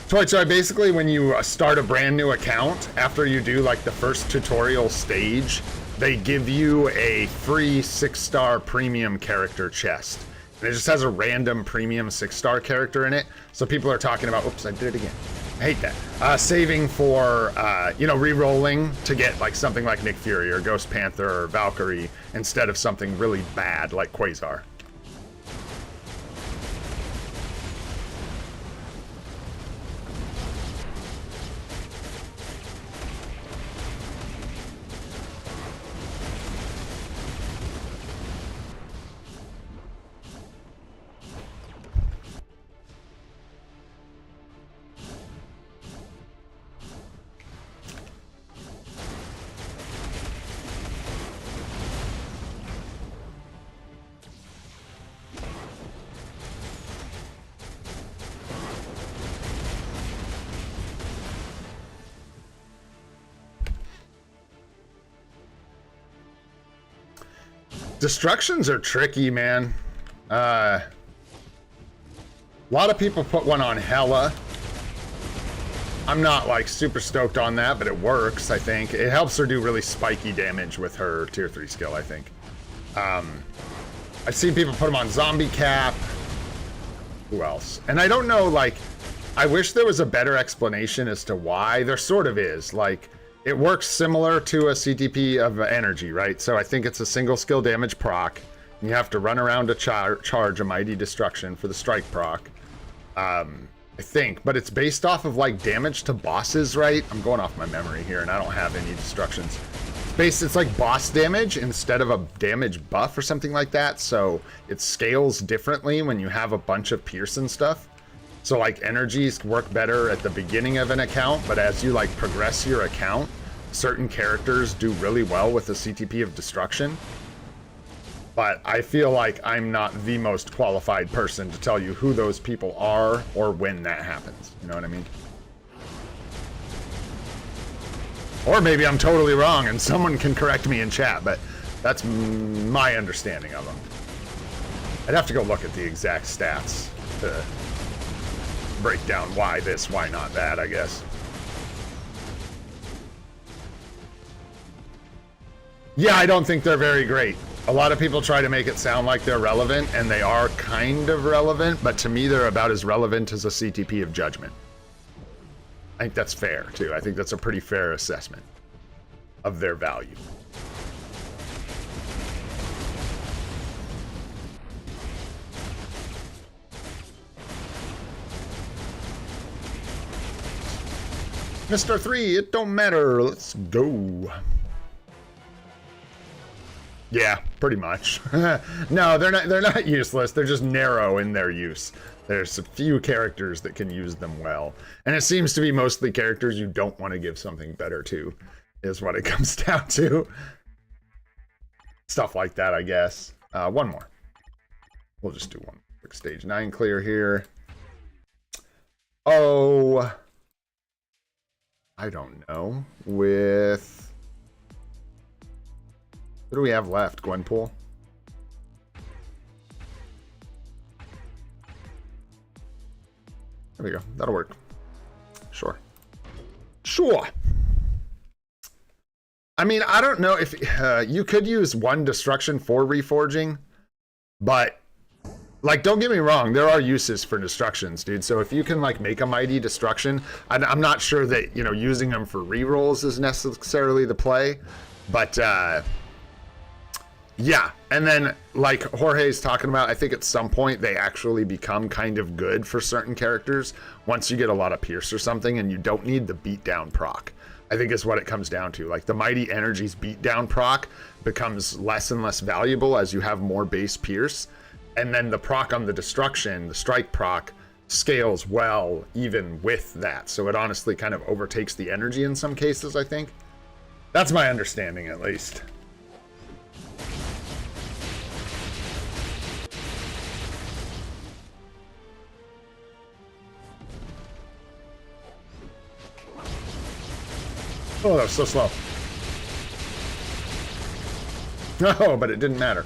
So basically when you start a brand new account, after you do like the first tutorial stage, they give you a free 6-star premium character chest. And it just has a random premium 6-star character in it. So people are talking about, oops, I did it again. I hate that. Saving for, you know, re-rolling to get like something like Nick Fury or Ghost Panther or Valkyrie instead of something really bad like Quasar. Destructions are tricky, man. A lot of people put one on Hela. I'm not like super stoked on that, but it works, I think. It helps her do really spiky damage with her tier 3 skill, I think. I've seen people put them on Zombie Cap. Who else? And I don't know, like, I wish there was a better explanation as to why. There sort of is. Like, it works similar to a CTP of energy, right? So I think it's a single skill damage proc. And you have to run around to charge a Mighty Destruction for the strike proc. I think, but it's based off of like damage to bosses, right? I'm going off my memory here and I don't have any destructions. It's like boss damage instead of a damage buff or something like that. So it scales differently when you have a bunch of Pierce and stuff. So like energies work better at the beginning of an account, but as you like progress your account, certain characters do really well with the CTP of destruction. But I feel like I'm not the most qualified person to tell you who those people are or when that happens. You know what I mean? Or maybe I'm totally wrong and someone can correct me in chat, but that's my understanding of them. I'd have to go look at the exact stats to break down why this, why not that, I guess. Yeah, I don't think they're very great. A lot of people try to make it sound like they're relevant, and they are kind of relevant, but to me they're about as relevant as a CTP of Judgment. I think that's fair, too. I think that's a pretty fair assessment of their value. Mr. 3, it don't matter. Let's go. Yeah, pretty much. No, they're not useless. They're just narrow in their use. There's a few characters that can use them well. And it seems to be mostly characters you don't want to give something better to, is what it comes down to. Stuff like that, I guess. One more. We'll just do one quick stage 9 clear here. Oh, I don't know. With... what do we have left? Gwenpool? There we go. That'll work. Sure. Sure. I mean, I don't know if you could use one destruction for reforging, but like, don't get me wrong, there are uses for destructions, dude. So if you can like make a mighty destruction, I'm not sure that, you know, using them for rerolls is necessarily the play, but yeah. And then like Jorge's talking about, I think at some point they actually become kind of good for certain characters once you get a lot of Pierce or something, and you don't need the beatdown proc. I think is what it comes down to. Like the Mighty Energies beatdown proc becomes less and less valuable as you have more base Pierce. And then the proc on the destruction, the strike proc, scales well even with that. So it honestly kind of overtakes the energy in some cases, I think. That's my understanding, at least. Oh, that was so slow. No, but it didn't matter.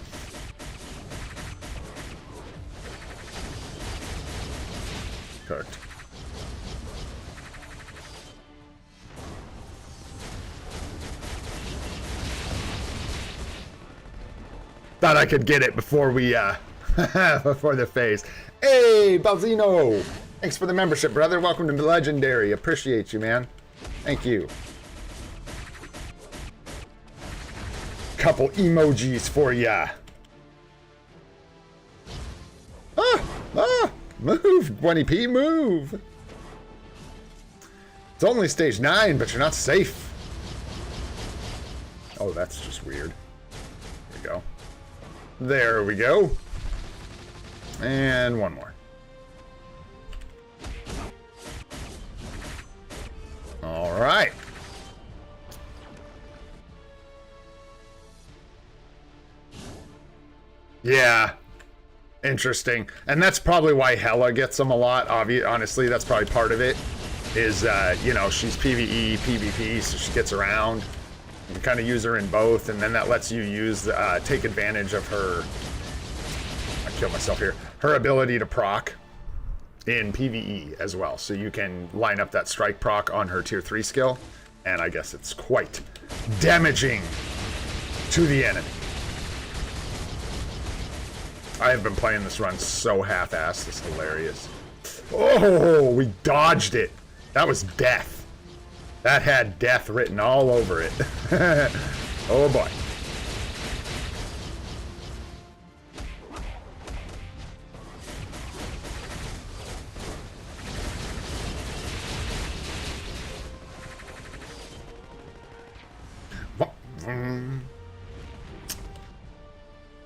Thought I could get it before we, before the phase. Hey, Balzino! Thanks for the membership, brother. Welcome to Legendary. Appreciate you, man. Thank you. Couple emojis for ya. Move, 20p, move. It's only stage 9, but you're not safe. Oh, that's just weird. There we go. There we go. And one more. All right. Yeah. Interesting. And that's probably why Hela gets them a lot. Honestly, that's probably part of it. Is, you know, she's PvE, PvP, so she gets around. You kind of use her in both, and then that lets you use, take advantage of her, I killed myself here, her ability to proc in PvE as well. So you can line up that strike proc on her tier 3 skill, and I guess it's quite damaging to the enemy. I have been playing this run so half-assed, it's hilarious. Oh, we dodged it. That was death. That had death written all over it. Oh boy.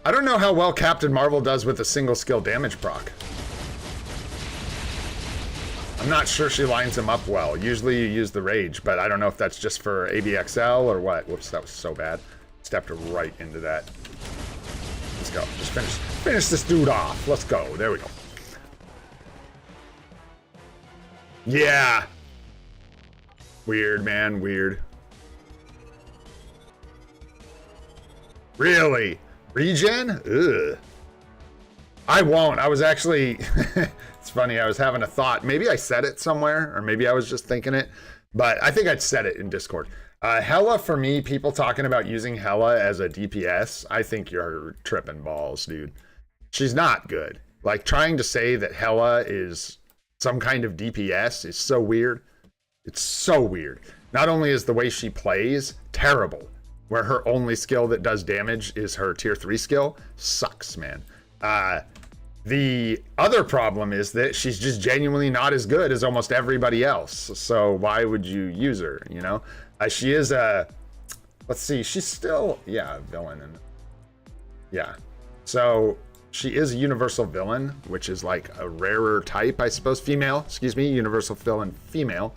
I don't know how well Captain Marvel does with a single skill damage proc. I'm not sure she lines him up well. Usually you use the rage, but I don't know if that's just for ABXL or what. Whoops, that was so bad. Stepped right into that. Let's go. Just finish this dude off. Let's go. There we go. Yeah. Weird, man. Weird. Really? Regen? Ugh. I won't. I was actually... It's funny, I was having a thought. Maybe I said it somewhere, or maybe I was just thinking it, but I think I'd said it in Discord. Hela, for me, people talking about using Hela as a DPS, I think you're tripping balls, dude. She's not good. Like, trying to say that Hela is some kind of DPS is so weird. It's so weird. Not only is the way she plays terrible, where her only skill that does damage is her tier 3 skill, sucks, man. The other problem is that she's just genuinely not as good as almost everybody else. So why would you use her, you know? She is a, let's see, she's still, yeah, a villain. And yeah, so she is a universal villain, which is like a rarer type, I suppose. Female, excuse me, universal villain female.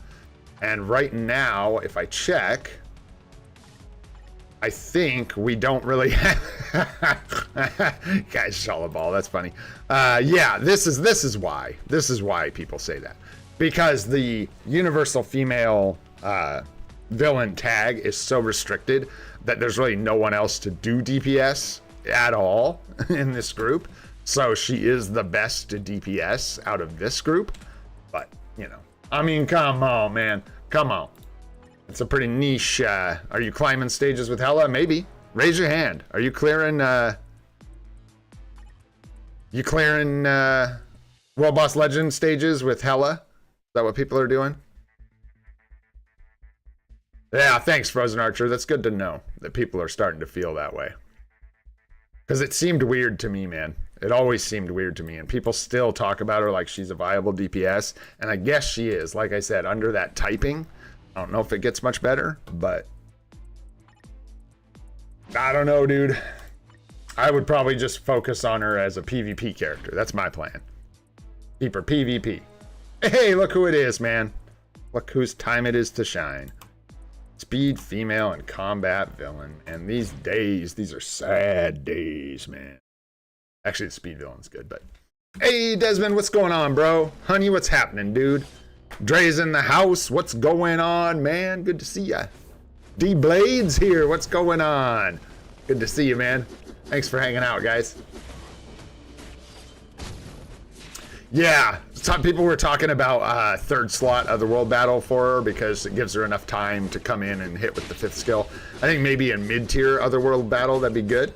And right now, if I check, I think we don't really have guys, Shala-Bal, that's funny. Yeah, this is why people say that, because the universal female villain tag is so restricted that there's really no one else to do DPS at all in this group. So she is the best DPS out of this group. But you know, I mean, come on, man, come on. It's a pretty niche. Are you climbing stages with Hela? Maybe. Raise your hand. Are you clearing World Boss Legend stages with Hela? Is that what people are doing? Yeah, thanks, Frozen Archer. That's good to know that people are starting to feel that way. Because it seemed weird to me, man. It always seemed weird to me. And people still talk about her like she's a viable DPS. And I guess she is. Like I said, under that typing, I don't know if it gets much better, but I don't know, dude. I would probably just focus on her as a PvP character. That's my plan. Keep her PvP. Hey, look who it is, man. Look whose time it is to shine. Speed female and combat villain. And these days, these are sad days, man. Actually, the speed villain's good, but... Hey, Desmond, what's going on, bro? Honey, what's happening, dude? Dre's in the house. What's going on, man? Good to see ya. D Blades here. What's going on? Good to see you, man. Thanks for hanging out, guys. Yeah, some people were talking about third slot of the world battle for her because it gives her enough time to come in and hit with the 5th skill. I think maybe in mid-tier otherworld battle that'd be good.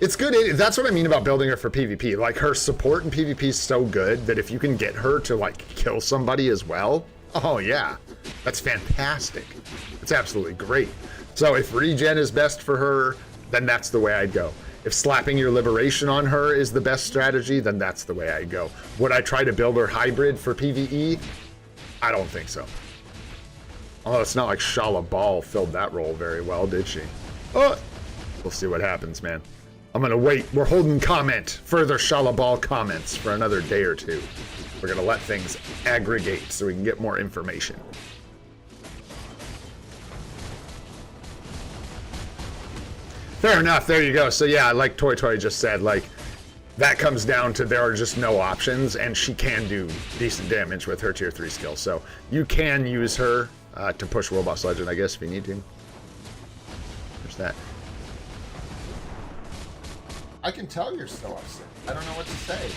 It's good. That's what I mean about building her for PvP. Like, her support in PvP is so good that if you can get her to, like, kill somebody as well, oh, yeah. That's fantastic. It's absolutely great. So if regen is best for her, then that's the way I'd go. If slapping your liberation on her is the best strategy, then that's the way I'd go. Would I try to build her hybrid for PvE? I don't think so. Although it's not like Shala-Bal filled that role very well, did she? Oh, we'll see what happens, man. I'm gonna wait. We're holding further Shala-Bal comments for another day or two. We're gonna let things aggregate so we can get more information. Fair enough, there you go. So yeah, like Toy just said, like, that comes down to there are just no options, and she can do decent damage with her tier 3 skill. So you can use her to push World Boss Legend, I guess, if you need to. There's that. I can tell you're still upset. I don't know what to say.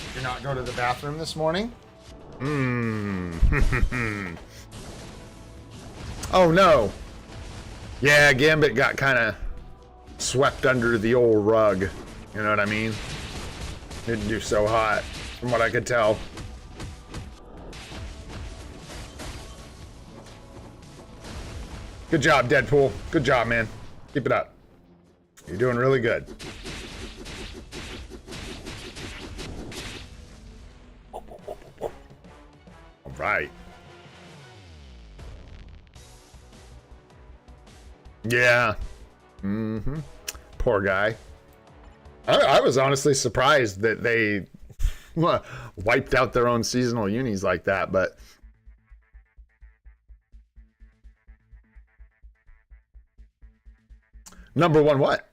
Did you not go to the bathroom this morning? Oh no. Yeah, Gambit got kind of swept under the old rug. You know what I mean? Didn't do so hot, from what I could tell. Good job, Deadpool. Good job, man. Keep it up. You're doing really good. All right. Yeah. Poor guy. I was honestly surprised that they wiped out their own seasonal unis like that, but number one what?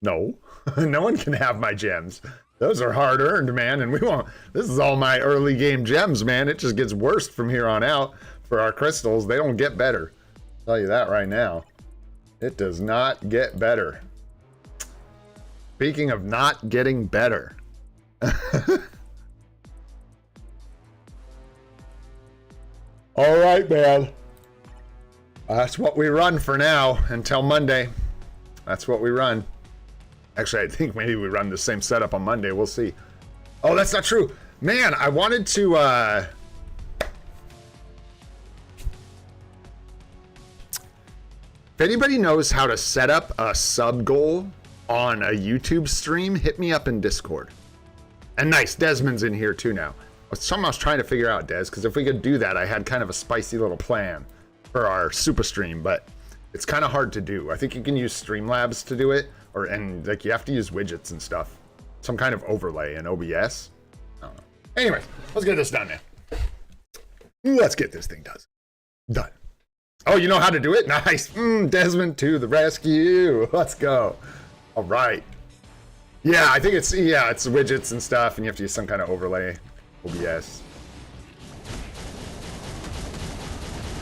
No. No one can have my gems. Those are hard earned, man, and we won't. This is all my early game gems, man. It just gets worse from here on out for our crystals. They don't get better. I'll tell you that right now. It does not get better. Speaking of not getting better. All right, man. That's what we run for now until Monday. That's what we run. Actually, I think maybe we run the same setup on Monday. We'll see. Oh, that's not true. Man, I wanted to... If anybody knows how to set up a sub goal on a YouTube stream, hit me up in Discord. And nice, Desmond's in here too now. Something I was trying to figure out, Des, because if we could do that, I had kind of a spicy little plan for our super stream, but it's kind of hard to do. I think you can use Streamlabs to do it, and like you have to use widgets and stuff. Some kind of overlay in OBS. I don't know. Anyway, let's get this done, man. Let's get this thing done. Oh, you know how to do it? Nice. Desmond to the rescue. Let's go. All right. Yeah, I think it's widgets and stuff, and you have to use some kind of overlay, OBS.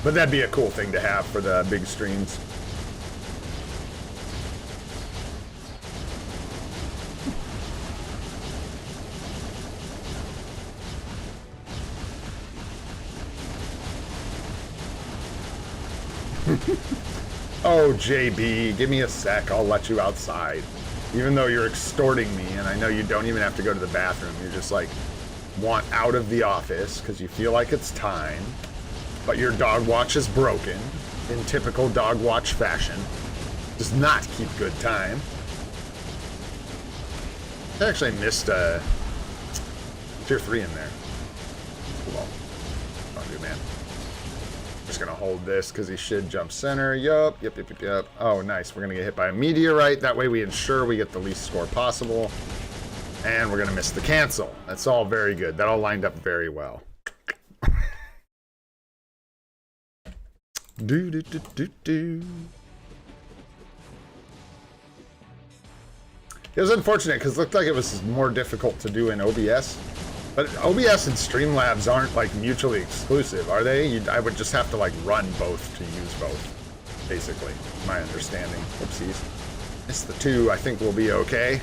But that'd be a cool thing to have for the big streams. Oh, JB, give me a sec. I'll let you outside. Even though you're extorting me, and I know you don't even have to go to the bathroom. You're just like, want out of the office because you feel like it's time. But your dog watch is broken in typical dog watch fashion. Does not keep good time. I actually missed tier 3 in there. Well, don't do, man. Just gonna hold this because he should jump center. Yup. Oh, nice. We're gonna get hit by a meteorite. That way we ensure we get the least score possible. And we're gonna miss the cancel. That's all very good. That all lined up very well. It was unfortunate because it looked like it was more difficult to do in OBS. But OBS and Streamlabs aren't like mutually exclusive, are they? I would just have to like run both to use both, basically. My understanding. Oopsies. Missed the 2. I think we'll be okay.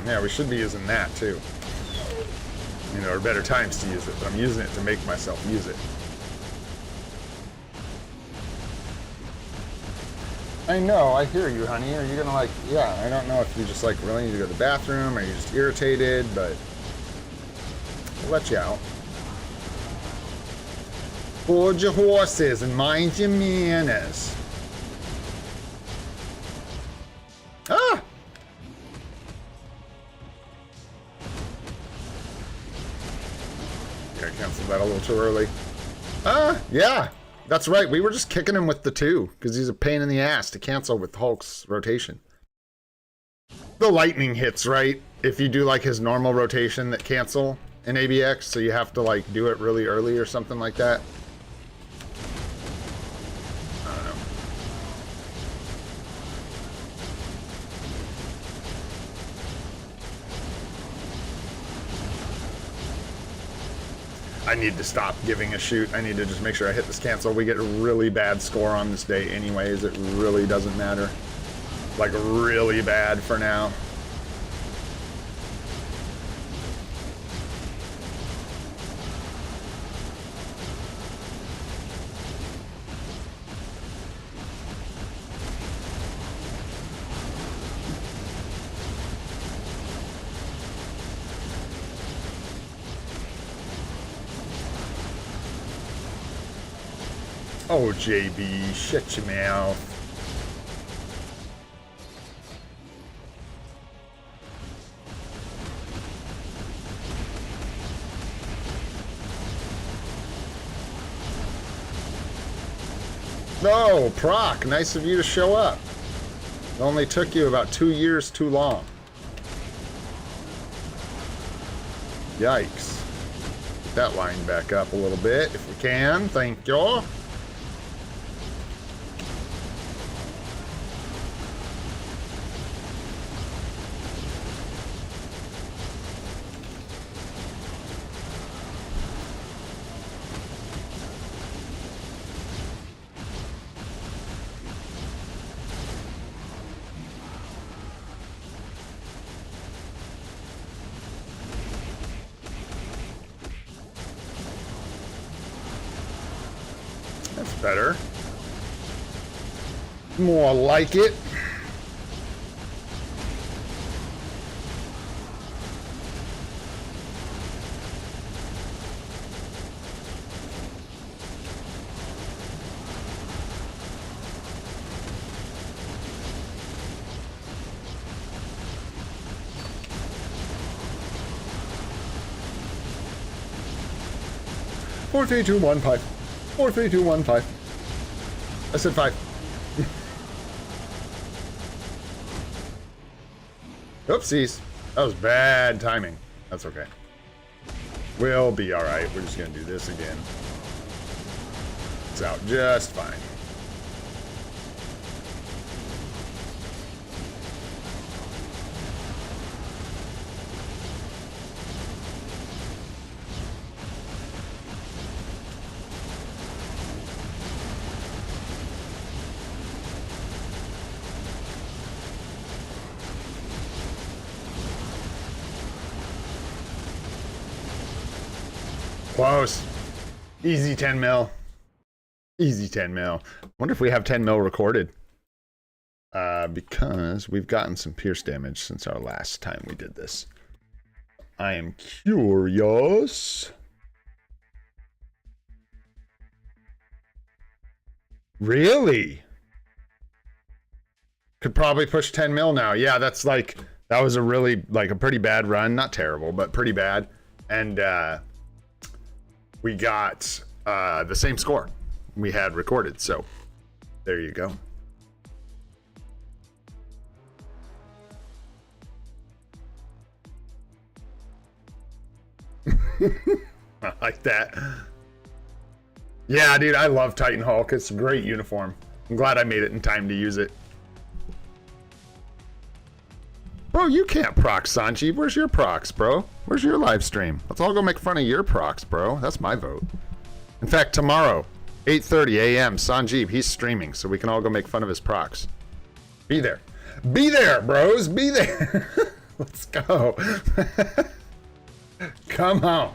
Yeah, we should be using that too. You know, there are better times to use it, but I'm using it to make myself use it. I know, I hear you, honey. Are you gonna like, yeah, I don't know if you just like really need to go to the bathroom or you're just irritated, but I'll let you out. Hold your horses and mind your manners. Ah! Yeah, I canceled that a little too early. Yeah. That's right, we were just kicking him with the 2, because he's a pain in the ass to cancel with Hulk's rotation. The lightning hits, right? If you do like his normal rotation that cancel in ABX, so you have to like do it really early or something like that. I don't know. I need to stop giving a shoot. I need to just make sure I hit this cancel. We get a really bad score on this day anyways. It really doesn't matter. Like really bad for now. Oh, JB, shut your mouth. No, Proc, nice of you to show up. It only took you about 2 years too long. Yikes. Get that line back up a little bit if we can. Thank you. That's better. More like it. Four, 3, 2, 1, 5. 4, 3, 2, 1, 5. I said 5. Oopsies. That was bad timing. That's okay. We'll be alright. We're just going to do this again. It's out just fine. Close. Easy 10 mil. Easy 10 mil. Wonder if we have 10 mil recorded. Because we've gotten some pierce damage since our last time we did this. I am curious. Really? Could probably push 10 mil now. Yeah, that's like, that was a really, like a pretty bad run. Not terrible, but pretty bad. And, we got the same score we had recorded, so there you go. I like that. Yeah, dude, I love Titan Hulk. It's a great uniform. I'm glad I made it in time to use it. Bro, you can't proc Sanjeev. Where's your procs, bro? Where's your live stream? Let's all go make fun of your procs, bro. That's my vote. In fact, tomorrow, 8:30 a.m., Sanjeev, he's streaming, so we can all go make fun of his procs. Be there. Be there, bros. Be there. Let's go. Come on.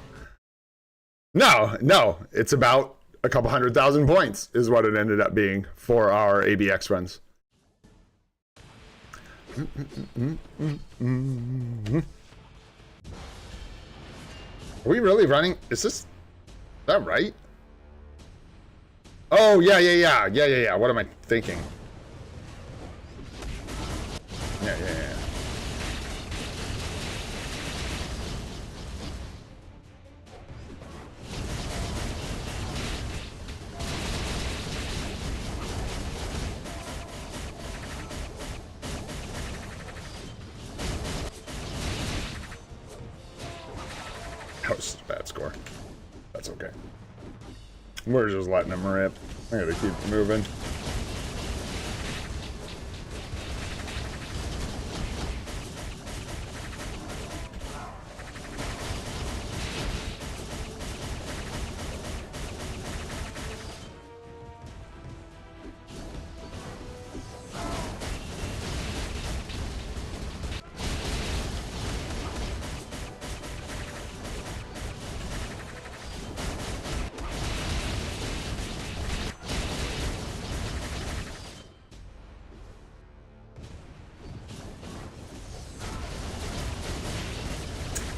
No, it's about a couple 100,000 points is what it ended up being for our ABX runs. Are we really running? Is that right? Oh, yeah. What am I thinking? Yeah. That was a bad score. That's okay. We're just letting them rip. I gotta keep moving.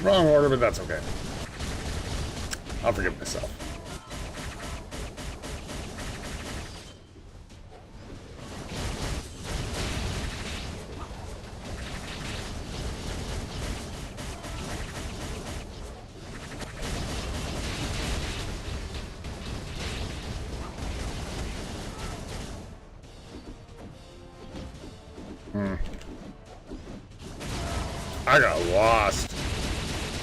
Wrong order, but that's okay. I'll forgive myself. I got lost.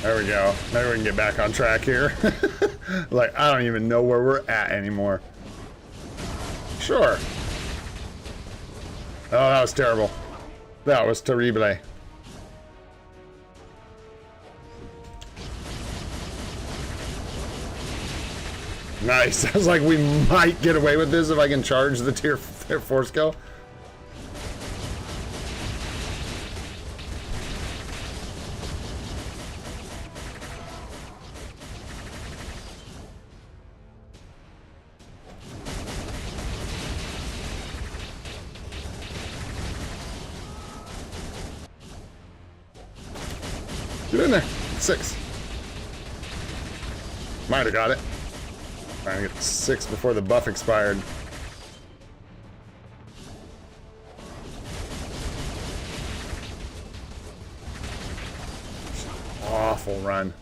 There we go. Maybe we can get back on track here. Like, I don't even know where we're at anymore. Sure. Oh, that was terrible. That was terrible. Nice. I was like, we might get away with this if I can charge the tier 4 skill. Get in there. 6. Might have got it. Trying to get 6 before the buff expired. Awful run.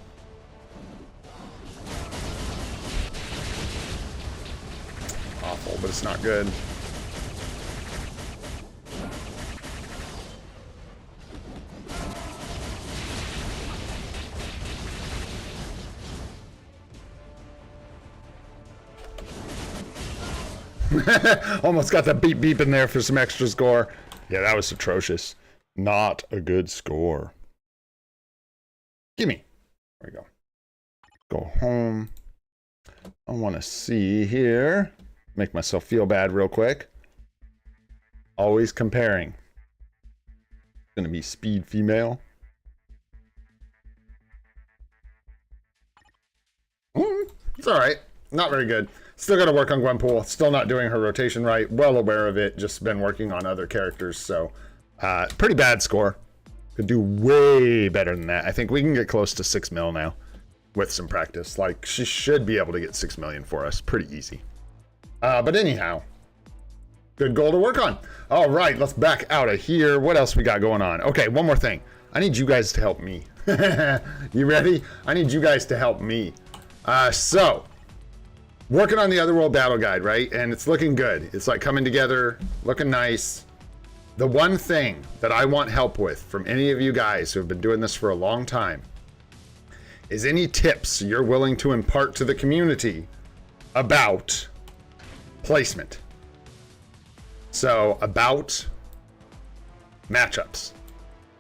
Awful, but it's not good. Almost got that beep beep in there for some extra score. Yeah, that was atrocious. Not a good score. Gimme. There we go. Go home. I want to see here. Make myself feel bad real quick. Always comparing. Gonna be speed female. It's alright. Not very good. Still got to work on Gwenpool. Still not doing her rotation right. Well aware of it. Just been working on other characters. So, pretty bad score. Could do way better than that. I think we can get close to 6 mil now with some practice. Like, she should be able to get 6 million for us. Pretty easy. But anyhow, good goal to work on. All right, let's back out of here. What else we got going on? Okay, one more thing. I need you guys to help me. You ready? I need you guys to help me. So, working on the Otherworld battle guide, right? And it's looking good. It's like coming together, looking nice. The one thing that I want help with from any of you guys who have been doing this for a long time is any tips you're willing to impart to the community about placement. So, about matchups.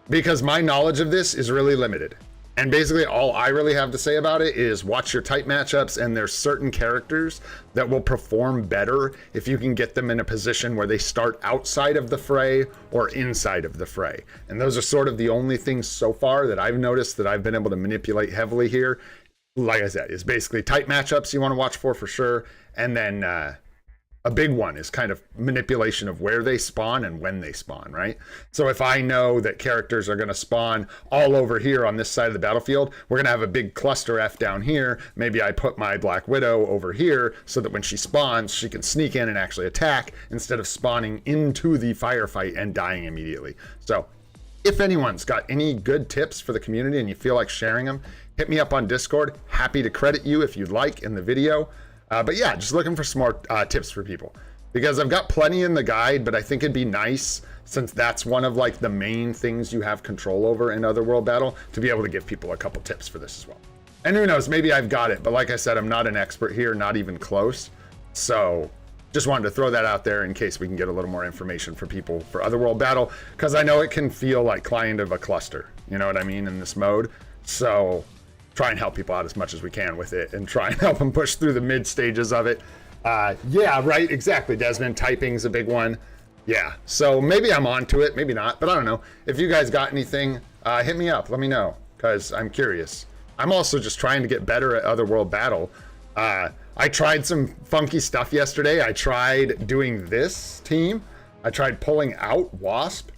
Because my knowledge of this is really limited. And basically all I really have to say about it is watch your type matchups, and there's certain characters that will perform better if you can get them in a position where they start outside of the fray or inside of the fray. And those are sort of the only things so far that I've noticed that I've been able to manipulate heavily here. Like I said, is basically type matchups you want to watch for sure. And then a big one is kind of manipulation of where they spawn and when they spawn, right? So if I know that characters are going to spawn all over here on this side of the battlefield, we're going to have a big cluster F down here. Maybe I put my Black Widow over here so that when she spawns, she can sneak in and actually attack instead of spawning into the firefight and dying immediately. So if anyone's got any good tips for the community and you feel like sharing them, hit me up on Discord. Happy to credit you if you'd like in the video. But yeah, just looking for some more tips for people, because I've got plenty in the guide, but I think it'd be nice, since that's one of like the main things you have control over in Otherworld Battle, to be able to give people a couple tips for this as well. And who knows, maybe I've got it, but like I said, I'm not an expert here, not even close. So just wanted to throw that out there in case we can get a little more information for people for Otherworld Battle, because I know it can feel like kind of a cluster, you know what I mean, in this mode. So try and help people out as much as we can with it and try and help them push through the mid stages of it. Yeah, right, exactly, Desmond. Typing's a big one. Yeah, so maybe I'm onto it, maybe not, but I don't know. If you guys got anything, hit me up, let me know, because I'm curious. I'm also just trying to get better at Otherworld Battle. I tried some funky stuff yesterday. I tried doing this team. I tried pulling out Wasp.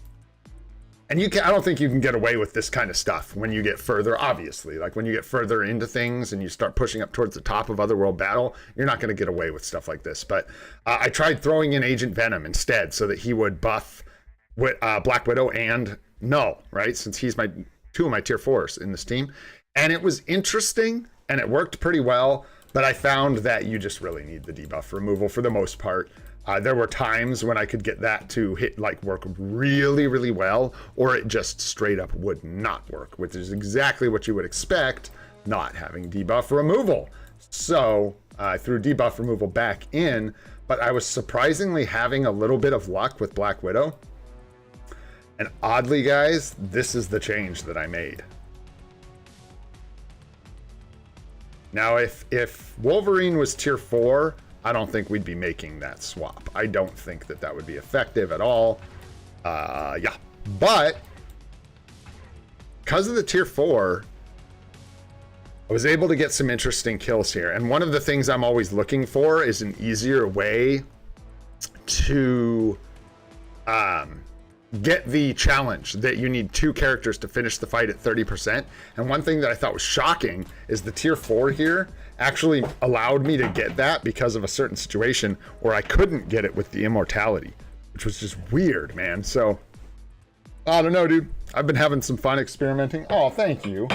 And I don't think you can get away with this kind of stuff when you get further, obviously. Like when you get further into things and you start pushing up towards the top of Otherworld Battle, you're not going to get away with stuff like this. But I tried throwing in Agent Venom instead so that he would buff Black Widow and Null, right? Since he's two of my tier 4s in this team. And it was interesting and it worked pretty well, but I found that you just really need the debuff removal for the most part. There were times when I could get that to work really, really well, or it just straight up would not work, which is exactly what you would expect, not having debuff removal. So I threw debuff removal back in, but I was surprisingly having a little bit of luck with Black Widow. And oddly, guys, this is the change that I made. Now, if Wolverine was tier 4, I don't think we'd be making that swap. I don't think that that would be effective at all. Yeah, but because of the tier 4, I was able to get some interesting kills here. And one of the things I'm always looking for is an easier way to get the challenge that you need 2 characters to finish the fight at 30%. And one thing that I thought was shocking is the tier 4 here actually allowed me to get that because of a certain situation where I couldn't get it with the immortality, which was just weird, man. So I don't know, dude. I've been having some fun experimenting. Oh, thank you.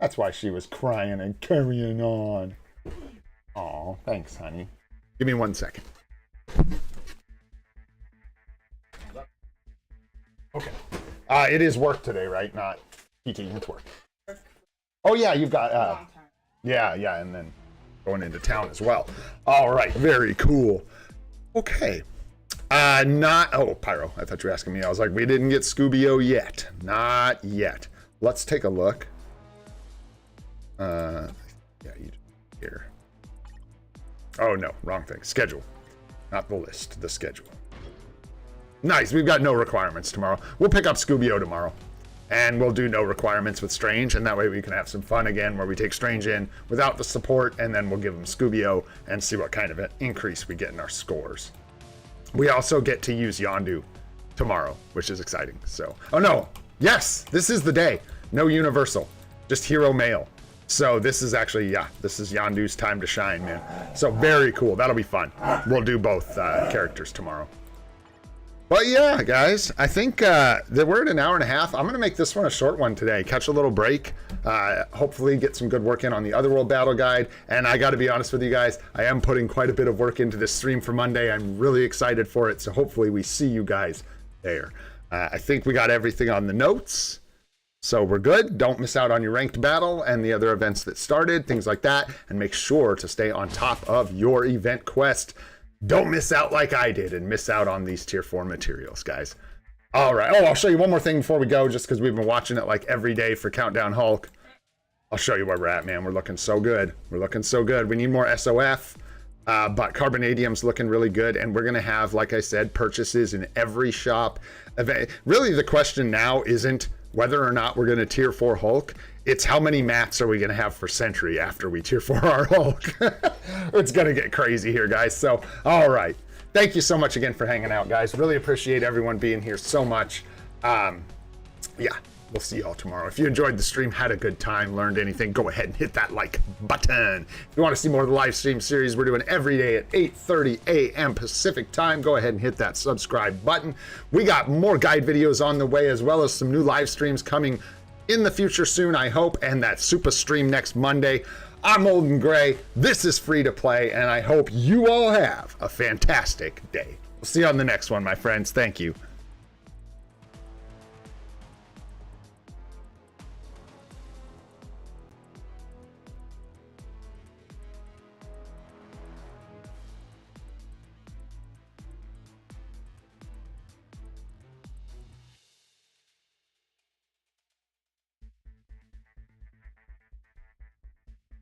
That's why she was crying and carrying on. Oh, thanks, honey. Give me 1 second. Okay. It is work today, right? Not PT, it's work. Oh yeah, you've got yeah, and then going into town as well. All right, very cool. Okay. Oh, Pyro, I thought you were asking me. I was like, we didn't get Scooby-O yet. Not yet. Let's take a look. Yeah, you here. Oh no, wrong thing. Schedule. Not the list, the schedule. Nice, we've got no requirements tomorrow. We'll pick up Scooby-O tomorrow. And we'll do no requirements with Strange, and that way we can have some fun again where we take Strange in without the support, and then we'll give him Scooby-O and see what kind of an increase we get in our scores. We also get to use Yondu tomorrow, which is exciting. So, oh no, yes, this is the day. No Universal, just Hero Mail. So this is actually, yeah, this is Yondu's time to shine, man. So very cool, that'll be fun. We'll do both characters tomorrow. But yeah, guys, I think that we're at an hour and a half. I'm going to make this one a short one today. Catch a little break. Hopefully get some good work in on the Otherworld Battle Guide. And I got to be honest with you guys, I am putting quite a bit of work into this stream for Monday. I'm really excited for it. So hopefully we see you guys there. I think we got everything on the notes. So we're good. Don't miss out on your ranked battle and the other events that started, things like that. And make sure to stay on top of your event quest. Don't miss out like I did and miss out on these tier 4 materials, guys. All right. Oh, I'll show you one more thing before we go, just because we've been watching it like every day for Countdown Hulk. I'll show you where we're at, man. We're looking so good. We're looking so good. We need more SOF, but Carbonadium's looking really good. And we're going to have, like I said, purchases in every shop. Really, the question now isn't whether or not we're going to tier 4 Hulk. It's how many mats are we going to have for Sentry after we tier 4 our Hulk. It's going to get crazy here, guys. So, all right. Thank you so much again for hanging out, guys. Really appreciate everyone being here so much. Yeah, we'll see y'all tomorrow. If you enjoyed the stream, had a good time, learned anything, go ahead and hit that like button. If you want to see more of the live stream series we're doing every day at 8:30 a.m. Pacific time, go ahead and hit that subscribe button. We got more guide videos on the way, as well as some new live streams coming in the future soon, I hope, and that super stream next Monday. I'm Old and Gray. This is Free to Play, and I hope you all have a fantastic day. We'll see you on the next one, my friends. Thank you.